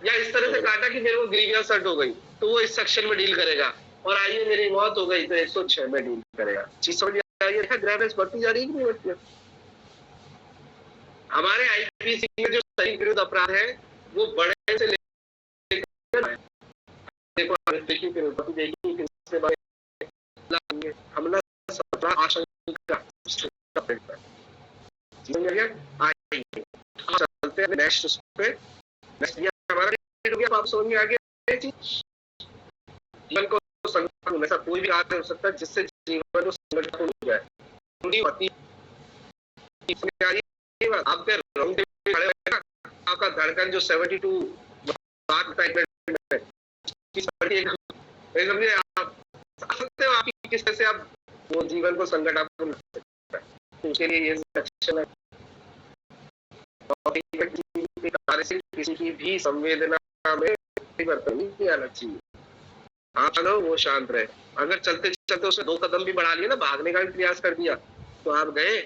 या इस तरह से काटा कि मेरे को ग्रीवियस हर्ट हो गई, तो वो इस सेक्शन में डील करेगा। और आइए मेरी मौत हो गई तो 106 में डील करेगा। चीज समझ आई है? ग्रेवियस बढ़ती जा रही है कि नहीं बढ़ती? हमारे आईपीसी में जो शरीर विरुद्ध अपराध है वो बड़े से लेकर देखो देखिए किससे हमला आशंका चलते हैं नेक्स्ट पे। नेक्स्ट ये हमारा हो गया, आप समझ में आ गया जीवन को संगठन, ऐसा कोई भी कार्य हो सकता है जिससे जीवन को संगठन हो जाए। आपके राउंड पे खड़े हैं ना, आपका धड़कन जो 72 बार टाइप में समझिए आप सकते हो आपकी किस तरह से आप वो जीवन को संगठन उसके लिए ये सेक्शन है। कार्य से किसी की भी संवेदना में परिवर्तन नहीं आना चाहिए। आप चलो वो शांत रहे। अगर चलते चलते उसने 2 कदम भी बढ़ा लिया ना, भागने का भी प्रयास कर दिया, तो आप गए।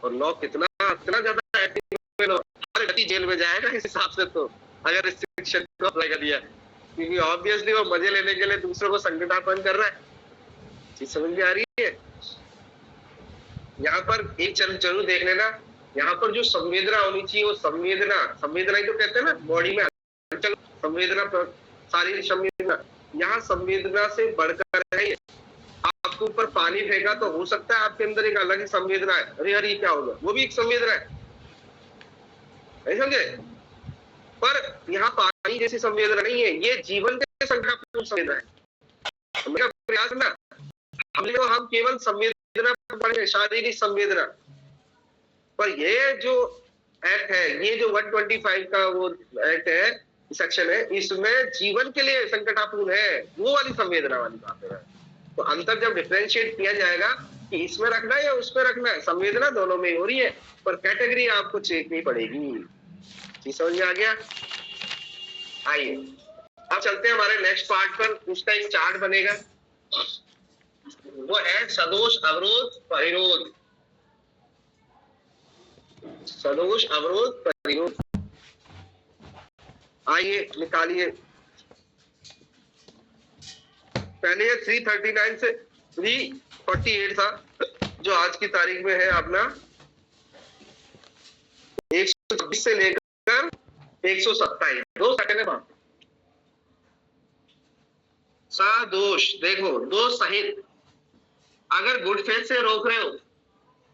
और लॉ कितना ज्यादा एक्टिव गति जेल में जाएगा इस हिसाब से, तो अगर रिस्ट्रिक्शन को अप्लाई कर दिया, क्योंकि ऑब्वियसली वो मजे लेने के लिए दूसरों को संगठन कर रहा है। चीज समझ में आ रही है? यहाँ पर एक चरण जरूर देख लेना, यहाँ पर जो संवेदना होनी चाहिए वो संवेदना ही तो कहते हैं ना बॉडी में संवेदना, शारीरिक संवेदना, यहाँ संवेदना से बढ़कर है। आपके ऊपर पानी फेंका तो हो सकता है आपके अंदर एक अलग ही संवेदना है, अरे यार ये क्या होगा, वो भी एक संवेदना है, नहीं समझे? पर यहाँ पानी जैसी संवेदना नहीं है, ये जीवन के संकटापूर्ण संवेदना है। मेरा प्रयास ना हम केवल संवेदना पढ़े, शारीरिक संवेदना, पर ये जो एक्ट है, ये जो 125 का वो एक्ट है, सेक्शन है, इसमें जीवन के लिए संकटापूर्ण है, वो वाली संवेदना वाली बात है। तो अंतर जब डिफरेंशिएट किया जाएगा कि इसमें रखना है या उसमें रखना है, संवेदना दोनों में हो रही है, पर कैटेगरी आपको चेक नहीं पड़ेगी। चीज समझ में आ गया? आइए अब चलते हैं हमारे नेक्स्ट पार्ट पर। उसका एक चार्ट बनेगा, वो है सदोष अवरोध परिरोध। सदोष अवरोध परिरोध, आइए निकालिए। पहले 339 से 348 था, जो आज की तारीख में है अपना 126 से लेकर 127, 2 सेकंड है बात। सदोष देखो, दो सहित, अगर गुड फेथ से रोक रहे हो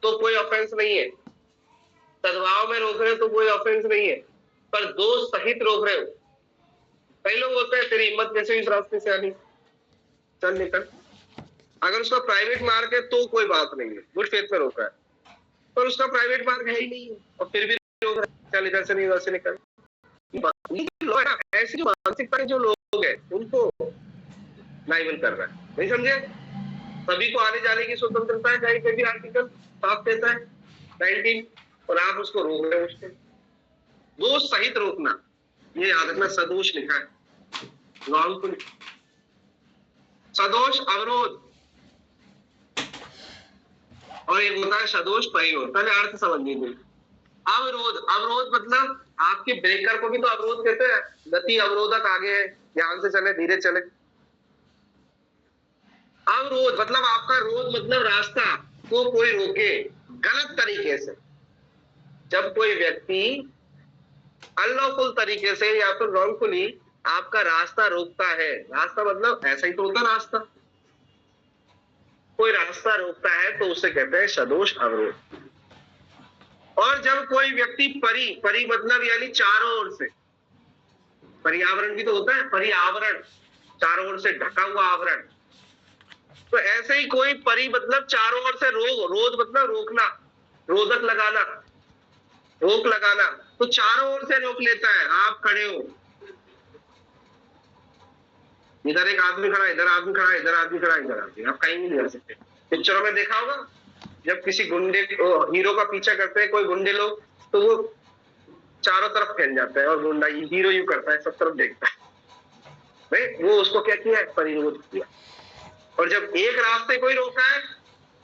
तो कोई ऑफेंस नहीं है, सद्भाव में रोक रहे हो तो कोई ऑफेंस नहीं है, पर दो सहित रोक रहे हो। कई लोग होते हैं तेरी हिम्मत कैसे इस रास्ते से आनी, चल निकल। अगर उसका प्राइवेट मार्ग है तो कोई बात नहीं है, गुड फेथ में रोक रहा है, पर उसका प्राइवेट मार्ग है ही नहीं है और फिर भी रोक रहा है, चल इधर से नहीं उधर से निकल। ऐसी जो मानसिकता के जो लोग हैं उनको लाइबल कर रहा है, नहीं समझे? सभी को आने जाने की स्वतंत्रता है, कहीं पे भी आर्टिकल साफ देता है 19, और आप उसको रोक रहे हो। उसको दो सहित रोकना, ये याद रखना, सदोष लिखा है, लॉन्ग सदोष अवरोध, और एक होता है सदोष परिरोध। पहले अर्थ समझ लीजिए। अवरोध, अवरोध मतलब आपके ब्रेकर को भी तो अवरोध कहते हैं, गति अवरोधक आगे है, ध्यान से चले धीरे चले। अवरोध मतलब आपका रोध मतलब रास्ता को कोई रोके गलत तरीके से। जब कोई व्यक्ति अनलॉफुल तरीके से या फिर रॉन्गफुली आपका रास्ता रोकता है, रास्ता मतलब ऐसा ही तो होता रास्ता, कोई रास्ता रोकता है तो उसे कहते हैं सदोष अवरोध। और जब कोई व्यक्ति परि मतलब यानी चारों ओर से, पर्यावरण भी तो होता है, पर्यावरण चारों ओर से ढका हुआ आवरण, तो ऐसे ही कोई परि मतलब चारों ओर से रोध मतलब रोकना, रोधक लगाना, रोक लगाना, तो चारों ओर से रोक लेता है। आप खड़े हो, इधर एक आदमी खड़ा, इधर आदमी खड़ा, इधर आदमी खड़ा, इधर आदमी, आप कहीं नहीं जा सकते। पिक्चरों में देखा होगा जब किसी गुंडे हीरो का पीछा करते हैं कोई गुंडे लोग, तो वो चारों तरफ फैल जाता है और गुंडा हीरो यूं करता है, सब तरफ देखता है, भाई वो उसको क्या किया, परिरोध किया। और जब एक रास्ते कोई रोका है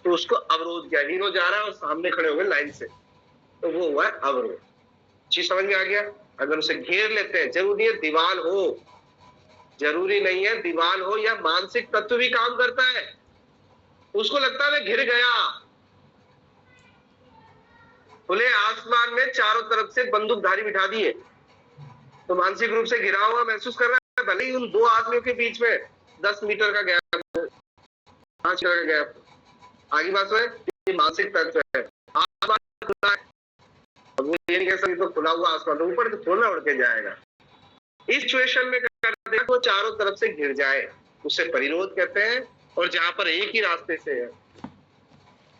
तो उसको अवरोध किया, हीरो जा रहा है और सामने खड़े हो गए लाइन से, तो वो हुआ अवरोध। चीज समझ में आ गया? अगर उसे घेर लेते हैं, जरूरी है दीवार हो, जरूरी नहीं है दीवार हो, या मानसिक तत्व भी काम करता है। उसको लगता है मैं घिर गया। खुले आसमान में चारों तरफ से बंदूकधारी बिठा दिए, तो मानसिक रूप से घिरा हुआ महसूस कर रहा है, भले ही उन दो आदमियों के बीच में 10 मीटर का गैप, 5 मीटर का गैप। आगे बात है, ये मानसिक तत्व है। आसमान खुला है, अब वो ये नहीं कह सकते तो खुला हुआ आसमान, तो ऊपर तो थोड़ा उड़ के जाएगा। इस सिचुएशन में कर देगा वो चारों तरफ से घिर जाए, उसे परिरोध कहते हैं। और जहां पर एक ही रास्ते से है,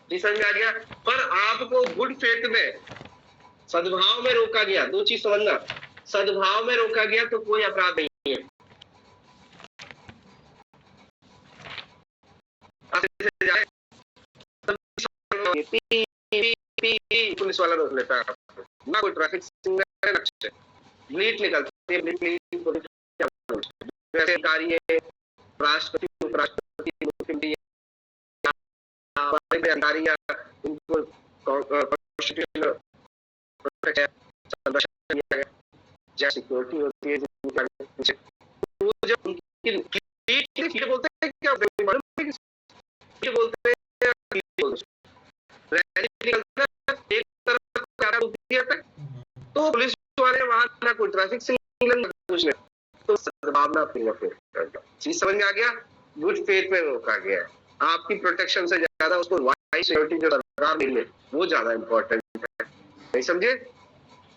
जी समझ में आ गया? पर आपको गुड फेथ में, सद्भाव में रोका गया। दो चीज समझना, सद्भाव में रोका गया तो कोई अपराध नहीं है। पुलिस वाला रोक लेता है, ना कोई ट्रैफिक सिग्नल, ब्लीट निकलती है, ब्लीट कार्य राष्ट्रपति, उपराष्ट्रपति, मुख्यमंत्री, उनको कॉन्स्टिट्यूशनल सिक्योरिटी होती है, जब उनकी बोलते हैं क्या बोलते हैं, तो पुलिस वाले वहां ना कोई ट्रैफिक सिग्नल कुछ नहीं, तो सद्भावना चीज समझ में आ गया? गुड फेथ में रोका गया है। आपकी प्रोटेक्शन से ज्यादा उसको वाइस सिक्योरिटी जो सरकार मिले वो ज्यादा इंपॉर्टेंट है, नहीं समझे?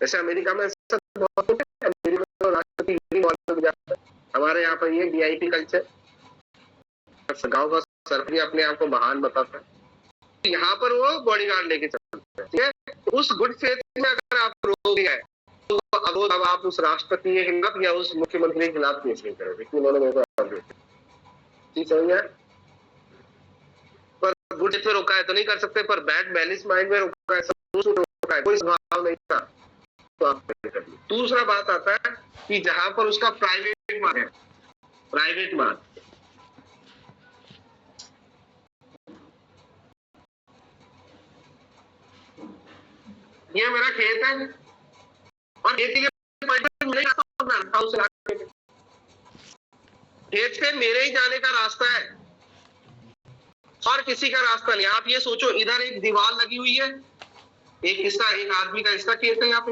जैसे अमेरिका में बहुत है, अमेरिका में राष्ट्रपति, हमारे यहाँ पर ये वीआईपी कल्चर, गाँव का सरपंच अपने आप को महान बताता है, यहाँ पर वो बॉडीगार्ड लेके चलते हैं, ठीक है? उस गुड फेथ में अगर आप रोक गए तो अब आप उस राष्ट्रपति के खिलाफ या उस मुख्यमंत्री के खिलाफ केस नहीं करोगे, उन्होंने मेरे को ठीक समझ में? पर गुड फेथ में रोका है तो नहीं कर सकते, पर बैड बैलेंस माइंड में रोका है, रोका है, कोई स्वभाव नहीं था तो आप कर लीजिए। दूसरा बात आता है कि जहां पर उसका प्राइवेट मार्ग है, प्राइवेट मार्ग, ये मेरा खेत है और खेत के लिए खेत पे मेरे ही जाने का रास्ता है और किसी का रास्ता नहीं। आप ये सोचो, इधर एक दीवार लगी हुई है, एक हिस्सा एक आदमी का हिस्सा खेत है, यहाँ पे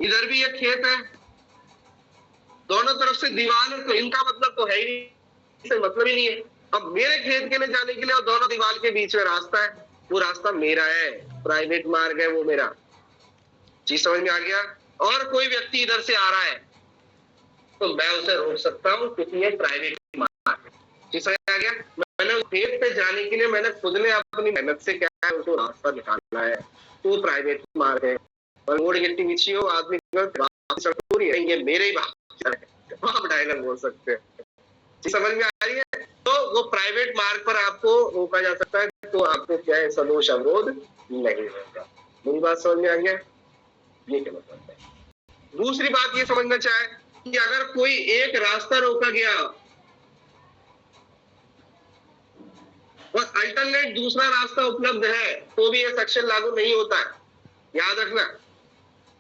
इधर भी एक खेत है, दोनों तरफ से दीवार है, तो इनका मतलब तो है ही नहीं, इससे मतलब ही नहीं है। अब मेरे खेत के लिए जाने के लिए और दोनों दीवार के बीच में रास्ता है, वो रास्ता मेरा है, प्राइवेट मार्ग है वो मेरा। जी समझ में आ गया? और कोई व्यक्ति इधर से आ रहा है तो मैं उसे रोक सकता हूँ क्योंकि ये प्राइवेट मार्ग है। जी समझ में आ गया? मैंने उस खेत पे जाने के लिए मैंने खुद ने अपनी मेहनत से क्या है उसको रास्ता निकालना है, तो प्राइवेट मार्ग है। और रोड गिट्टी बिछी हो, आदमी पूरी है, ये मेरे ही बात, आप डायलॉग बोल सकते हैं। जी समझ में आ रही है? तो वो प्राइवेट मार्ग पर आपको रोका जा सकता है, तो आपको क्या है, सदोष अवरोध नहीं होगा। मेरी बात समझ में आ गया? ये क्या मतलब है? दूसरी बात ये समझना चाहे कि अगर कोई एक रास्ता रोका गया और अल्टरनेट दूसरा रास्ता उपलब्ध है तो भी ये सेक्शन लागू नहीं होता है, याद रखना।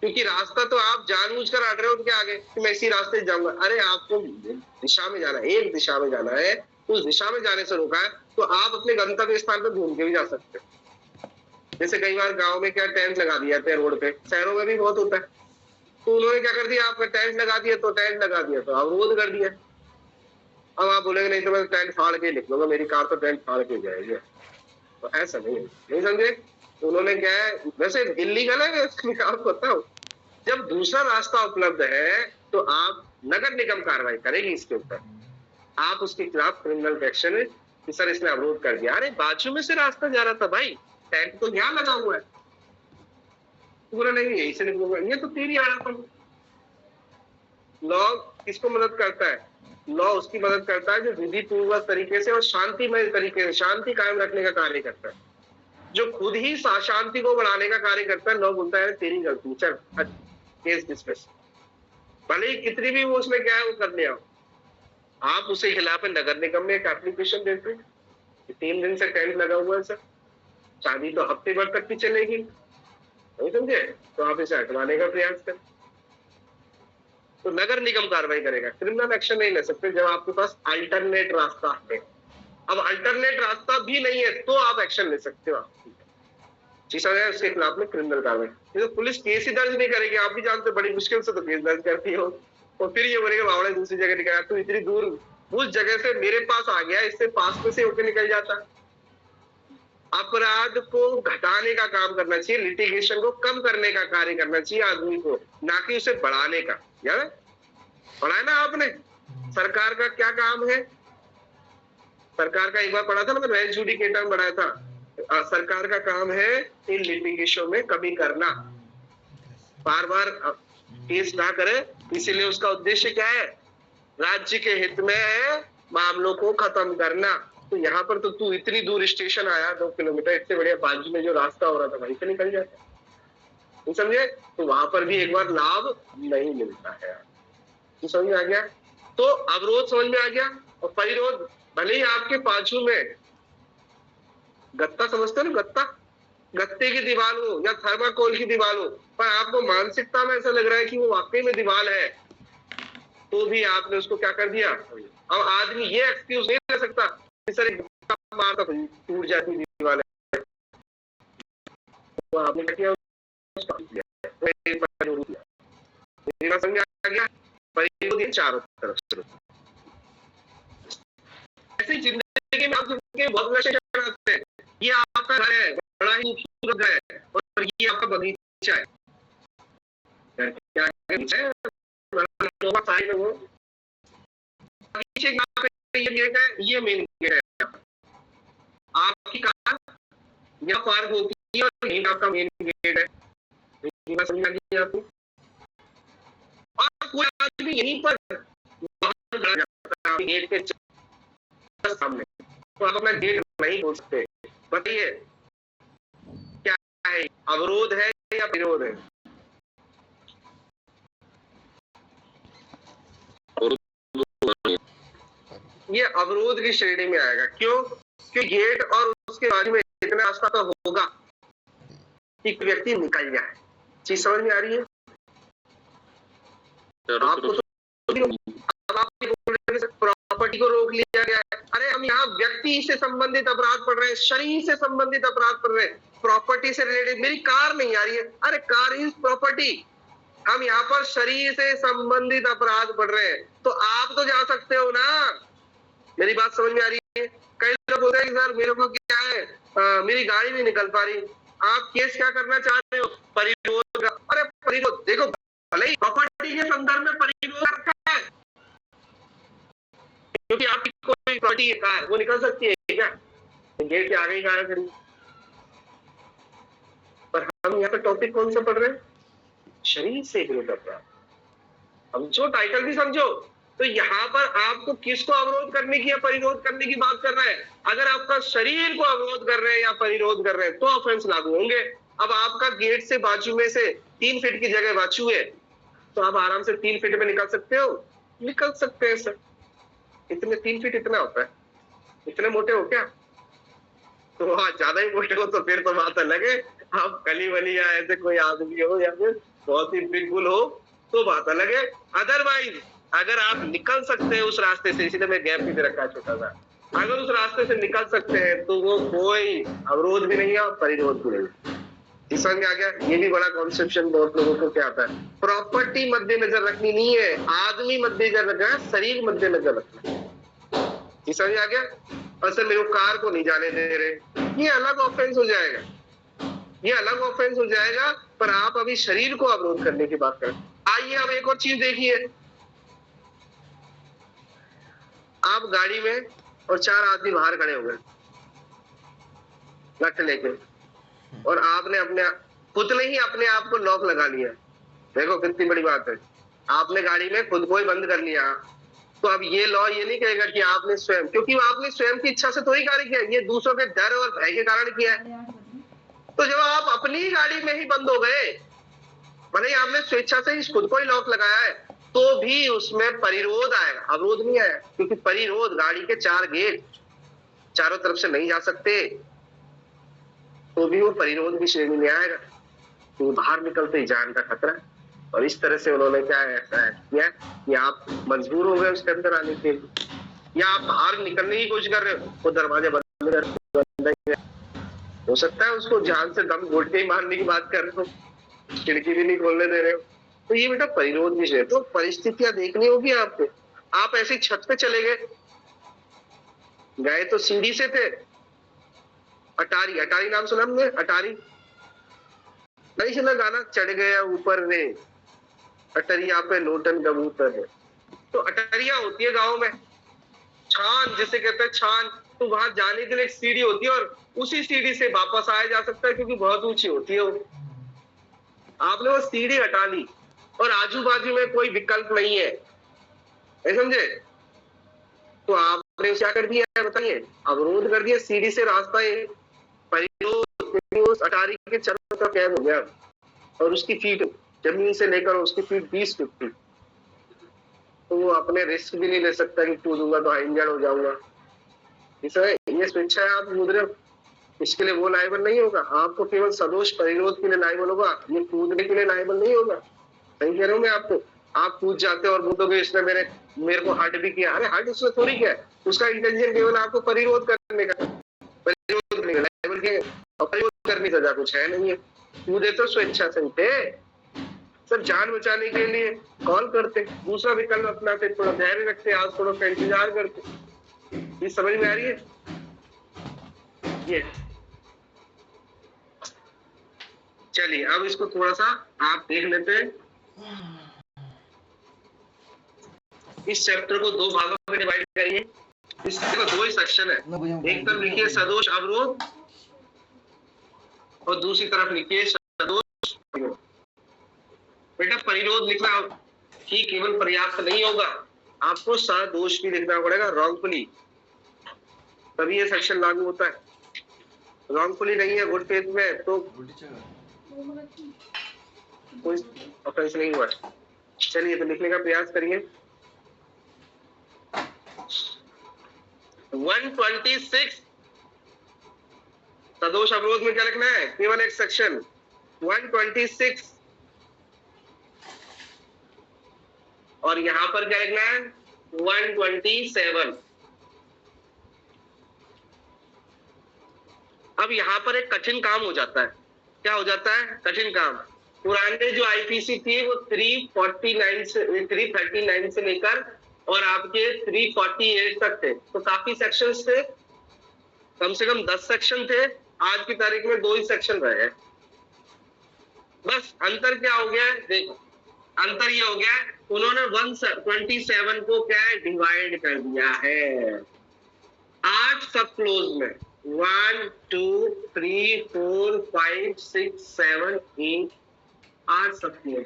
क्योंकि रास्ता तो आप जानबूझकर हट रहे हो उनके आगे कि मैं इसी रास्ते से जाऊंगा। अरे आपको दिशा में जाना है, एक दिशा में जाना है, उस दिशा में जाने से रोका है तो आप अपने गंतव्य स्थान पर घूम के भी जा सकते हो। जैसे कई बार गांव में क्या टेंट लगा दिया जाते हैं रोड पे, शहरों में भी बहुत होता है, तो उन्होंने क्या कर दिया, आपने टेंट लगा दिया तो टेंट लगा दिया तो अवरोध कर दिया। अब आप बोलेंगे नहीं तो मैं टेंट फाड़ के लिख लूंगा, मेरी कार तो टेंट फाड़ के जाएगी, तो ऐसा नहीं समझे? उन्होंने क्या है, वैसे इल्लीगल है, आपको बताऊं, जब दूसरा रास्ता उपलब्ध है तो आप नगर निगम कार्रवाई करेगी इसके ऊपर, आप उसके खिलाफ क्रिमिनल एक्शन कि सर इसने अवरोध कर दिया। अरे बाजू में से रास्ता जा रहा था भाई, टैंक तो यहाँ लगा हुआ है, पूरा नहीं यही से निकलूंगा, ये तो तेरी आ रहा था। लॉ किसको मदद करता है? लॉ उसकी मदद करता है जो विधि पूर्वक तरीके से और शांतिमय तरीके से शांति कायम रखने का कार्य करता है। जो खुद ही शांति को बढ़ाने का कार्य करता है, लॉ बोलता है तेरी गलती, चल केस डिस्मिस, भले ही कितनी भी वो उसमें क्या है वो कर ले आओ। आप उसे खिलाफ नगर निगम में एक एप्लीकेशन देते हैं, 3 दिन से टेंट लगा हुआ है सर, शादी तो हफ्ते भर तक की चलेगी, नहीं समझे? तो आप इसे हटवाने का प्रयास करें। तो नगर निगम कार्रवाई करेगा, क्रिमिनल एक्शन नहीं ले सकते जब आपके पास अल्टरनेट रास्ता है। अब अल्टरनेट रास्ता भी नहीं है तो आप एक्शन ले सकते हो। चीज है उसके खिलाफ में क्रिमिनल कार्रवाई। तो पुलिस केस ही दर्ज नहीं करेगी, आप भी जानते हो बड़ी मुश्किल से तो केस दर्ज करती हो, और फिर ये बोलेगा बावड़ा दूसरी जगह निकला, तो इतनी दूर उस जगह से मेरे पास आ गया, इससे पास में से होकर निकल जाता। अपराध को घटाने का काम करना चाहिए, लिटिगेशन को कम करने का कार्य करना चाहिए आदमी को, ना कि उसे बढ़ाने का। यार पढ़ा है ना आपने सरकार का क्या काम है? सरकार का एक बार पढ़ा था ना, मैं एडजुडिकेटर में पढ़ाया था। सरकार का काम है इन लिटिगेशन में कमी करना, बार बार केस ना करे, इसीलिए उसका उद्देश्य क्या है? राज्य के हित में है मामलों को खत्म करना। तो यहाँ पर तो तू इतनी दूर स्टेशन आया 2 किलोमीटर, इतने बढ़िया बाजू में जो रास्ता हो रहा था वहीं पे निकल जाता, नहीं समझे? तो वहां पर भी एक बार लाभ नहीं मिलता है। तो समझ में आ गया? तो अवरोध समझ में आ गया। और परिरोध, भले ही आपके बाजू में गत्ता समझते हो ना, गत्ता, गत्ते की दीवार हो या थर्माकोल की दीवार हो, पर आपको मानसिकता में ऐसा लग रहा है कि वो वाकई में दीवार है, तो भी आपने उसको क्या कर दिया। अब आदमी ये एक्सक्यूज नहीं ले सकता सर मारता टूट जाती दीवार है, तो आपने क्या किया? समझ आ गया? परिरोध चारों तरफ से। ऐसी जिंदगी में आप बहुत नशे करते हैं। ये आपका घर है, बड़ा ही खूबसूरत है, और ये आपका बगीचा है। क्या बगीचा है? ये मेन गेट है। आपकी कार यहाँ पार्क होती है और यही आपका मेन गेट है। समझ आ गई आपको? और कोई आदमी यहीं पर गेट के सामने, तो आप अपना गेट नहीं खोल सकते। बताइए क्या है, अवरोध है या विरोध है? ये अवरोध की श्रेणी में आएगा। क्यों? क्योंकि गेट और उसके बाजू में इतना रास्ता तो होगा कि व्यक्ति निकल जाए। चीज समझ में आ रही है आपको? तो प्रॉपर्टी को रोक लिया गया है। अरे हम यहाँ व्यक्ति से संबंधित अपराध पढ़ रहे हैं, शरीर से संबंधित अपराध पढ़ रहे हैं, प्रॉपर्टी से रिलेटेड। मेरी कार नहीं आ रही है, अरे कार इज प्रॉपर्टी। हम यहाँ पर शरीर से संबंधित अपराध पढ़ रहे हैं, तो आप तो जा सकते हो ना। मेरी बात समझ में आ रही है? कई लोग बोलते हैं सर मेरे को क्या है, मेरी गाड़ी नहीं निकल पा रही। आप केस क्या करना चाह रहे हो? परिरोध का। अरे परिरोध देखो, भले ही प्रॉपर्टी के संदर्भ में परिरोध रखा है, क्योंकि आपकी कोई प्रॉपर्टी है वो निकल सकती है क्या? गेट के आगे ही गाड़ी खड़ी। पर हम यहाँ पे टॉपिक कौन सा पढ़ रहे हैं? शरीर से विरोध अपराध। हम जो टाइटल भी समझो, तो यहाँ पर आपको किसको अवरोध करने की या परिरोध करने की बात कर रहे हैं। अगर आपका शरीर को अवरोध कर रहे हैं या परिरोध कर रहे हैं तो ऑफेंस लागू होंगे। अब आपका गेट से बाजू में से 3 फीट की जगह बाजू है, तो आप आराम से 3 फीट में निकल सकते हो। निकल सकते हैं सर, इतने 3 फीट इतना होता है, इतने मोटे हो क्या? तो हाँ, ज्यादा ही मोटे हो तो फिर तो बात अलग है। आप कली वली या ऐसे कोई आदमी हो या फिर बहुत ही बिग बुल हो तो बात अलग है। अदरवाइज अगर आप निकल सकते हैं उस रास्ते से, इसीलिए मैं गैप भी दे रखा है छोटा सा, अगर उस रास्ते से निकल सकते हैं तो वो कोई अवरोध भी नहीं है और परिरोध भी नहीं। समझ में आ गया? ये भी बड़ा कॉन्सेप्शन बहुत लोगों को क्या आता है। प्रॉपर्टी मद्देनजर रखनी नहीं है, आदमी मद्देनजर रखना है, शरीर मद्देनजर रखना है। समझ में आ गया? और सर मेरे कार को नहीं जाने दे रहे, ये अलग ऑफेंस हो जाएगा, ये अलग ऑफेंस हो जाएगा। पर आप अभी शरीर को अवरोध करने की बात करें। आइए अब एक और चीज देखिए, आप गाड़ी में और 4 आदमी बाहर खड़े हो गए नट लेके, और आपने अपने खुद ने ही अपने आप को लॉक लगा लिया। देखो कितनी बड़ी बात है, आपने गाड़ी में खुद को ही बंद कर लिया। तो अब ये लॉ ये नहीं कहेगा कि आपने स्वयं, क्योंकि आपने स्वयं की इच्छा से तो ही कार्य किया, ये दूसरों के डर और भय के कारण किया है। तो जब आप अपनी ही गाड़ी में ही बंद हो गए, भले ही आपने स्वेच्छा से ही खुद को ही लॉक लगाया है, तो भी उसमें परिरोध आएगा, अवरोध नहीं आएगा। क्योंकि परिरोध, गाड़ी के 4 गेट चारों तरफ से नहीं जा सकते, तो भी वो परिरोध की श्रेणी में आएगा। तो बाहर निकलते ही जान का खतरा है। और इस तरह से उन्होंने क्या ऐसा किया कि आप मजबूर हो गए उसके अंदर आने के लिए, या आप बाहर निकलने की कोशिश कर रहे हो, वो दरवाजे बंद कर, हो सकता है उसको जान से दम घोट के ही मारने की बात कर रहे हो, खिड़की भी नहीं खोलने दे रहे हो। तो ये बेटा परिरोध विषय, तो परिस्थितियां देखनी होगी आपको। आप ऐसी छत पे चले गए तो सीढ़ी से थे, अटारी, अटारी नाम सुना हमने, अटारी नहीं सुना गाना, चढ़ गया ऊपर रे अटरिया पे लोटन कबूतर है। तो अटरिया होती है गाँव में, छान जिसे कहते हैं छान, तो वहां जाने के लिए एक सीढ़ी होती है और उसी सीढ़ी से वापस आया जा सकता है क्योंकि बहुत ऊंची होती है वो। आपने वो सीढ़ी हटा ली और आजू बाजू में कोई विकल्प नहीं है, समझे, तो आपने क्या कर दिया है बताइए, अवरोध कर दिया, सीढ़ी से रास्ता परिरोध अटारी के चरणों का कैद हो गया। और उसकी फीट जमीन से लेकर उसकी फीट 20 फीट थी, तो वो अपने रिस्क भी नहीं ले सकता कि कूदूंगा तो इंजर्ड हो जाऊंगा। ये स्वेच्छा है आप कूद रहे हो, इसके लिए वो लायबल नहीं होगा। आपको केवल सदोष परिरोध के लिए लायबल होगा, ये कूदने के लिए लायबल नहीं होगा। सही कह रहा हूँ मैं आपको। आप कूद जाते हो और बोलोगे इसने मेरे को हर्ट भी किया, अरे हर्ट उसमें थोड़ी क्या है, उसका इंटेंशन केवल आपको परिरोध करने का, परिरोध करने का लायबल के, और परिरोध करने की सजा कुछ है नहीं है। कूदे तो स्वेच्छा से थे, सब जान बचाने के लिए कॉल करते, दूसरा विकल्प अपनाते, थोड़ा धैर्य रखते, आज थोड़ा सा इंतजार करते। ये समझ में आ रही है? ये चलिए अब इसको थोड़ा सा आप देख लेते हैं। इस चैप्टर को 2 भागों में डिवाइड करिए। इसके 2 ही सेक्शन है, एक तरफ लिखिए सदोष अवरोध और दूसरी तरफ लिखिए सदोष परिरोध। बेटा परिरोध लिखना ही केवल पर्याप्त नहीं होगा, आपको सदोष भी लिखना पड़ेगा रॉन्गफुली, तभी ये सेक्शन लागू होता है। रॉन्गफुली नहीं है गुड फेथ में तो कोई ऑफेंस नहीं हुआ। चलिए तो लिखने का प्रयास करिए। 126 सदोष अवरोध में क्या लिखना है, केवल एक सेक्शन 126, और यहां पर क्या लिखना है 127। अब यहां पर एक कठिन काम हो जाता है। क्या हो जाता है कठिन काम? पुराने जो आईपीसी थी वो 339 से लेकर और आपके 348 तक थे, तो काफी सेक्शंस थे, कम से कम 10 सेक्शन थे। आज की तारीख में 2 ही सेक्शन रहे हैं। बस अंतर क्या हो गया है, देखो अंतर ये हो गया है, उन्होंने 127 को क्या डिवाइड कर दिया है 8 सब क्लोज में, 1 2 3 4 5 6 7 8 8 सब क्लोज,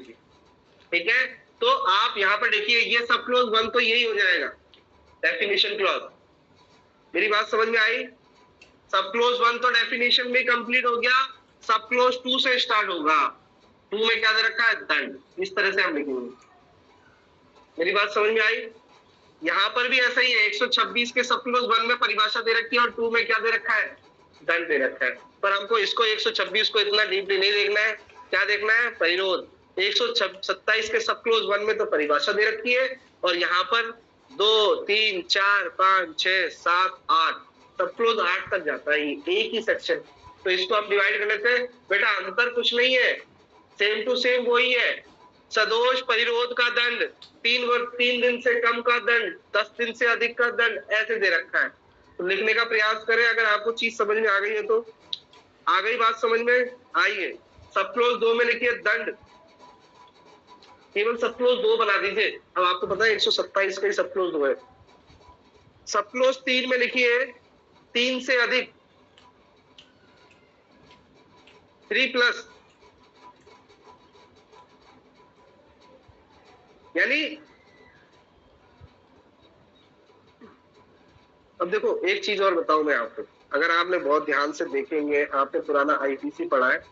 ठीक है। तो आप यहाँ पर देखिए ये सब क्लोज 1 तो यही हो जाएगा डेफिनेशन क्लॉज। मेरी बात समझ में आई? सब क्लोज 1 तो डेफिनेशन में कंप्लीट हो गया, सब क्लोज 2 से स्टार्ट होगा। 2 में क्या दे रखा है दंड, इस तरह से हम लिखेंगे। मेरी बात समझ में आई? यहाँ पर भी ऐसा ही है, 126 के सब क्लोज 1 में परिभाषा दे रखी है और 2 में क्या दे रखा है दंड दे रखा है। पर हमको इसको 126 को इतना डीपली नहीं देखना है, क्या देखना है परिरोध। 127 के सब क्लोज 1 में तो परिभाषा दे रखी है और यहाँ पर 2 3 4 5 6 7 8 सब क्लोज 8 तक जाता है, एक ही सेक्शन। तो इसको आप डिवाइड कर लेते हैं। बेटा अंतर कुछ नहीं है, सेम टू सेम वही है। सदोष परिरोध का दंड 3 दिन से कम का दंड, 10 दिन से अधिक का दंड, ऐसे दे रखा है। तो लिखने का प्रयास करें, अगर आपको चीज समझ में आ गई है तो आ गई बात समझ में आई है। सब क्लोज 2 में लिखिए दंड, केवल सब क्लोज 2 बना दीजिए। अब आपको पता है 127 का ही सब क्लोज 2 है। सब क्लोज 3 में लिखिए 3 से अधिक 3+, यानी अब देखो एक चीज और बताऊं मैं आपको, अगर आपने बहुत ध्यान से देखेंगे, आपने पुराना आईपीसी पढ़ा है,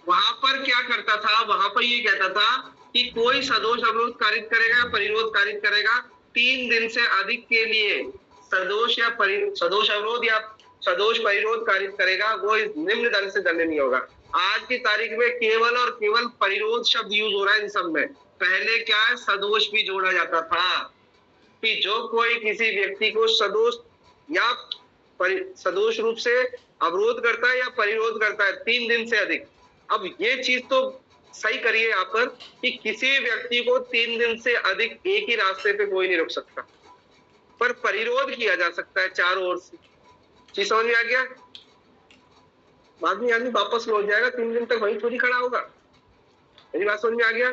वहां पर क्या करता था, वहां पर ये कहता था कि कोई सदोष अवरोध कारित करेगा, परिरोध कारित करेगा 3 दिन से अधिक के लिए, सदोष अवरोध या सदोष परिरोध कारित करेगा वो इस निम्न दंड से दंडनीय होगा। आज की तारीख में केवल और केवल परिरोध शब्द यूज हो रहा है इन सब में। पहले क्या है, सदोष भी जोड़ा जाता था कि जो कोई किसी व्यक्ति को सदोष या सदोष रूप से अवरोध करता है या परिरोध करता है 3 दिन से अधिक। अब ये चीज तो सही करिए यहाँ पर कि किसी व्यक्ति को 3 दिन से अधिक एक ही रास्ते पे कोई नहीं रोक सकता, पर परिरोध किया जा सकता है चारों ओर से। चीज समझ में आ गया? बाद में आदमी वापस लौट जाएगा, 3 दिन तक वहीं थोड़ी खड़ा होगा। मेरी बात समझ में आ गया?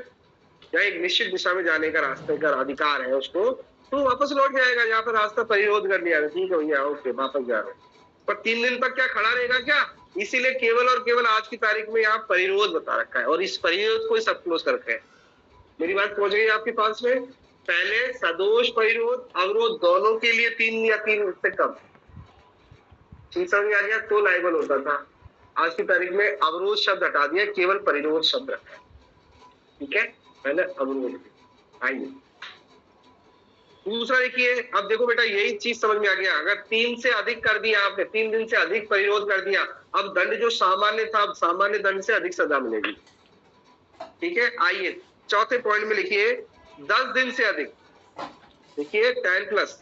या एक निश्चित दिशा में जाने का रास्ते का अधिकार है उसको, तो वापस लौट जाएगा। यहाँ पर रास्ता परिरोध कर लिया, ठीक है भैया ओके वापस जा रहे हैं, पर 3 दिन तक क्या खड़ा रहेगा क्या? इसीलिए केवल और केवल आज की तारीख में यहाँ परिरोध बता रखा है और इस परिरोध को सब क्लोज कर रखा है। मेरी बात पहुंच गई आपके पास में? पहले सदोष परिरोध अवरोध दोनों के लिए 3 या 3 से कम चीज समझ आ गया तो लायबल होता था। आज की तारीख में अवरोध शब्द हटा दिया, केवल परिरोध शब्द रखा है। ठीक है, पहले अवरोध। आइए दूसरा देखिए, अब देखो बेटा यही चीज समझ में आ गया। अगर 3 से अधिक कर दिया आपने, 3 दिन से अधिक परिरोध कर दिया, अब दंड जो सामान्य था अब सामान्य दंड से अधिक सजा मिलेगी। ठीक है, आइए चौथे पॉइंट में लिखिए 10 दिन से अधिक। देखिए 10+,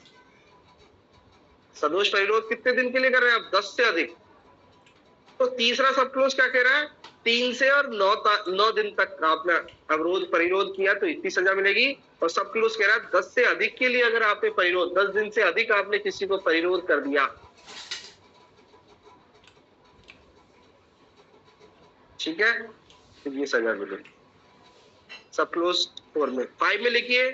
सदोष परिरोध कितने दिन के लिए कर रहे हैं आप? 10 से अधिक। तो तीसरा सब क्लोज क्या कह रहा है? 3 से और 9 दिन तक आपने अवरोध परिरोध किया तो इतनी सजा मिलेगी। और सब क्लोज कह रहा है 10 से अधिक के लिए अगर आपने परिरोध, 10 दिन से अधिक आपने किसी को परिरोध कर दिया, ठीक है, तो ये सजा मिलेगी। सब क्लोज 4 में। 5 में लिखिए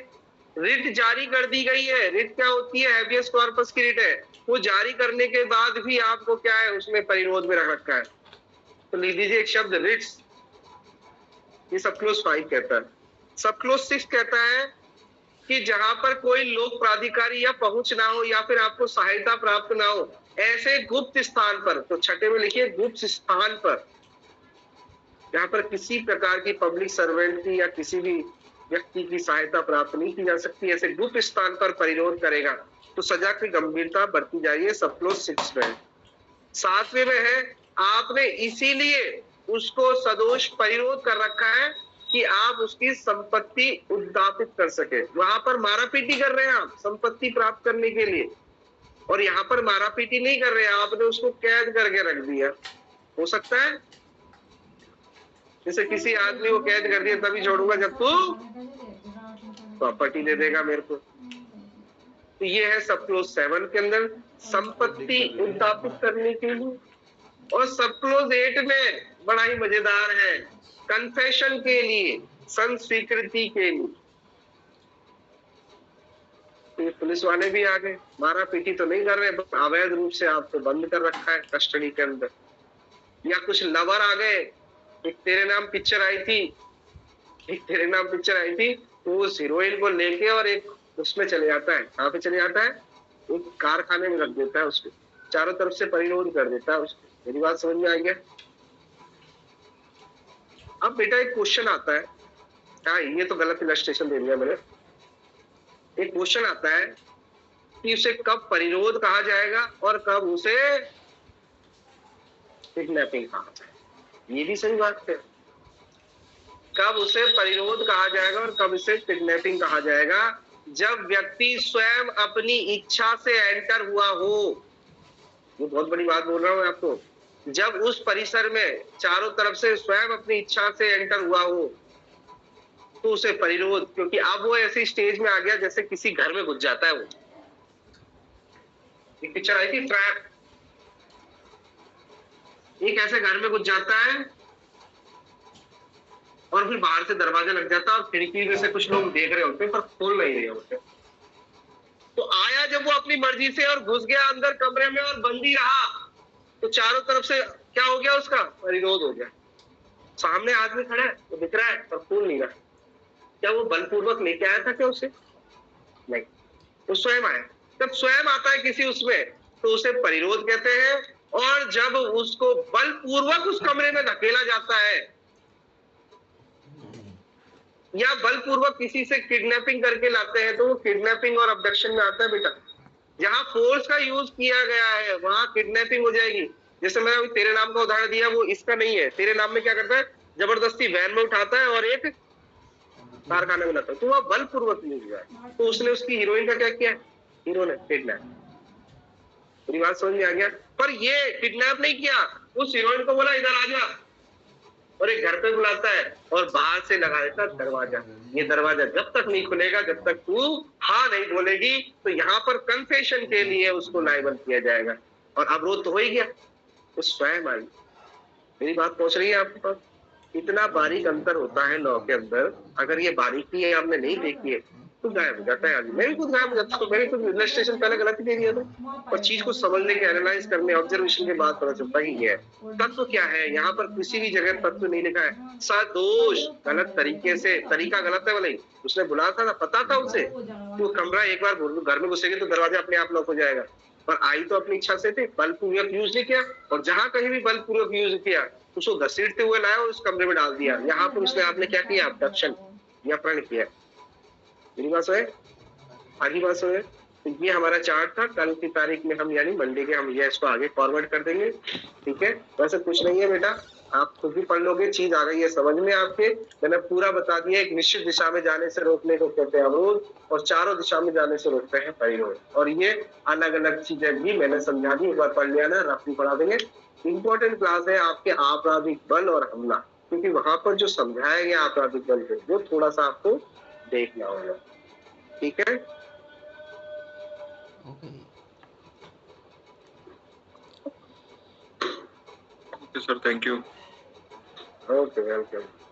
रिट जारी कर दी गई है। रिट क्या होती है? हैबियस कॉर्पस की रिट है। वो जारी करने के बाद भी आपको क्या है उसमें परिरोध में रख रखा है, तो लिख दीजिए एक शब्द रिट्स। ये सब क्लोज 5 कहता है। सब क्लोज 6 कहता है कि जहां पर कोई लोक प्राधिकारी या पहुंच ना हो या फिर आपको सहायता प्राप्त ना हो, ऐसे गुप्त स्थान पर, तो छठे में लिखिए गुप्त स्थान पर, जहां पर किसी प्रकार की पब्लिक सर्वेंट की या किसी भी व्यक्ति की सहायता प्राप्त नहीं की जा सकती, ऐसे गुप्त स्थान पर परिरोध करेगा तो सजा की गंभीरता बढ़ती जा रही है। सब क्लोज 6 में। 7वें में है आपने इसीलिए उसको सदोष परिरोध कर रखा है कि आप उसकी संपत्ति उद्दापित कर सके। वहां पर मारापीटी कर रहे हैं आप संपत्ति प्राप्त करने के लिए, और यहाँ पर मारापीटी नहीं कर रहे हैं, आपने उसको कैद करके रख दिया। हो सकता है जैसे किसी आदमी को कैद कर दिया तभी छोड़ूंगा जब तू प्रॉपर्टी दे देगा मेरे को। तो ये है सब क्लोज 7 के अंदर संपत्ति उद्दापित करने के लिए। और सब क्लोज 8 में बड़ा ही मजेदार है, कन्फेशन के लिए, संस्वीकृति के लिए। तो पुलिस वाले भी आ गए, मारा पीटी तो नहीं कर रहे, अवैध रूप से आपको बंद कर रखा है कस्टडी के अंदर। या कुछ लवर आ गए, एक तेरे नाम पिक्चर आई थी, तो उस हीरोइन को लेके और एक उसमें चले जाता है। कहाँ पे चले जाता है? एक कारखाने में रख देता है उसको, चारों तरफ से परिरोध कर देता है उसको। मेरी बात समझ में आ गया? अब बेटा एक क्वेश्चन आता है, हाँ ये तो गलत इलस्ट्रेशन दे दिया मैंने। एक क्वेश्चन आता है कि उसे कब परिरोध कहा जाएगा और कब उसे किडनैपिंग कहा जाएगा। ये भी सही बात है, कब उसे परिरोध कहा जाएगा और कब उसे किडनैपिंग कहा जाएगा। जब व्यक्ति स्वयं अपनी इच्छा से एंटर हुआ हो, ये बहुत बड़ी बात बोल रहा हूं आपको, जब उस परिसर में चारों तरफ से स्वयं अपनी इच्छा से एंटर हुआ हो तो उसे परिरोध, क्योंकि अब वो ऐसी स्टेज में आ गया जैसे किसी घर में घुस जाता है। वो एक पिक्चर आई थी ट्रैप, एक ऐसे घर में घुस जाता है और फिर बाहर से दरवाजा लग जाता है और खिड़की में से कुछ लोग देख रहे होते हैं पर खोल नहीं रहे होते। तो आया जब वो अपनी मर्जी से और घुस गया अंदर कमरे में और बंदी रहा, तो चारों तरफ से क्या हो गया? उसका परिरोध हो गया। सामने आदमी खड़ा है, वो दिख रहा है पर खोल नहीं रहा। क्या वो बलपूर्वक लेके आया था क्या उसे? नहीं, वो स्वयं आया। जब स्वयं आता है किसी उसमें तो उसे परिरोध कहते हैं। और जब उसको बलपूर्वक उस कमरे में धकेला जाता है या बलपूर्वक किसी से किडनैपिंग करके लाते हैं तो वो किडनैपिंग और अबडक्शन में आता है बेटा। जहाँ फोर्स का यूज किया गया है वहां किडनैपिंग हो जाएगी। जैसे मैंने अभी तेरे नाम का उदाहरण दिया, वो इसका नहीं है। तेरे नाम में क्या करता है, जबरदस्ती वैन में उठाता है और एक कारखाने में लाता है, तो वह बलपूर्वक यूज हुआ है। तो उसने उसकी हीरोइन का क्या किया, हीरो ने किडनैप। पूरी बात समझ में आ गया। पर ये किडनैप नहीं किया, उस हीरोइन को बोला इधर आ जा, और एक घर पे बुलाता है और बाहर से लगा देता दरवाजा। ये दरवाजा जब तक नहीं खुलेगा, जब तक तू हाँ नहीं बोलेगी, तो यहाँ पर कन्फेशन के लिए उसको लायबल किया जाएगा। और अवरोध तो हो ही गया, वो स्वयं आई। मेरी बात पहुंच रही है आपके पास? इतना बारीक अंतर होता है लॉ के अंदर। अगर ये बारीकी आपने नहीं देखी है तो गायब हो जाता है आदमी। मैं भी खुद गायब हो जाता हूँ। मैंने खुद इलस्ट्रेशन पहले गलत ही दे दिया था, और चीज को समझने के, एनालाइज करने, ऑब्जर्वेशन के बाद पता चलता ही है तत्व क्या है। यहाँ पर किसी भी जगह तत्व नहीं लिखा है। सदोष गलत तरीके से, तरीका गलत है वाले, उसने बुलाया था ना, पता था उसे कि वो कमरा एक बार घर में घुसेगी तो दरवाजा अपने आप लॉक हो जाएगा, पर आई तो अपनी इच्छा से थे। बलपूर्वक यूज नहीं किया, और जहां कहीं भी बलपूर्वक यूज किया उसको घसीटते हुए लाया और उस कमरे में डाल दिया। यहाँ पर उसने आपने क्या किया, अबडक्शन या प्रण किया। मेरी बात है, आगे बात है। तो ये हमारा चार्ट था। कल की तारीख में हम, यानी मंडे के, हम ये इसको आगे फॉरवर्ड कर देंगे, ठीक है। वैसे कुछ नहीं है बेटा, आप खुद भी पढ़ लोगे, चीज आ गई है समझ में आपके। मैंने पूरा बता दिया। एक निश्चित दिशा में जाने से रोकने को कहते हैं अवरोध, और चारों दिशा में जाने से रोकते हैं परिरोध। और ये अलग अलग चीजें भी मैंने समझा दी, एक बार पढ़ लिया ना, रफली पढ़ा देंगे। इंपॉर्टेंट क्लास है आपके आपराधिक बल और हमला, क्योंकि वहां पर जो समझाया गया आपराधिक बल को, वो थोड़ा सा आपको देखना होगा, ठीक है। Okay sir, thank you. Okay, welcome.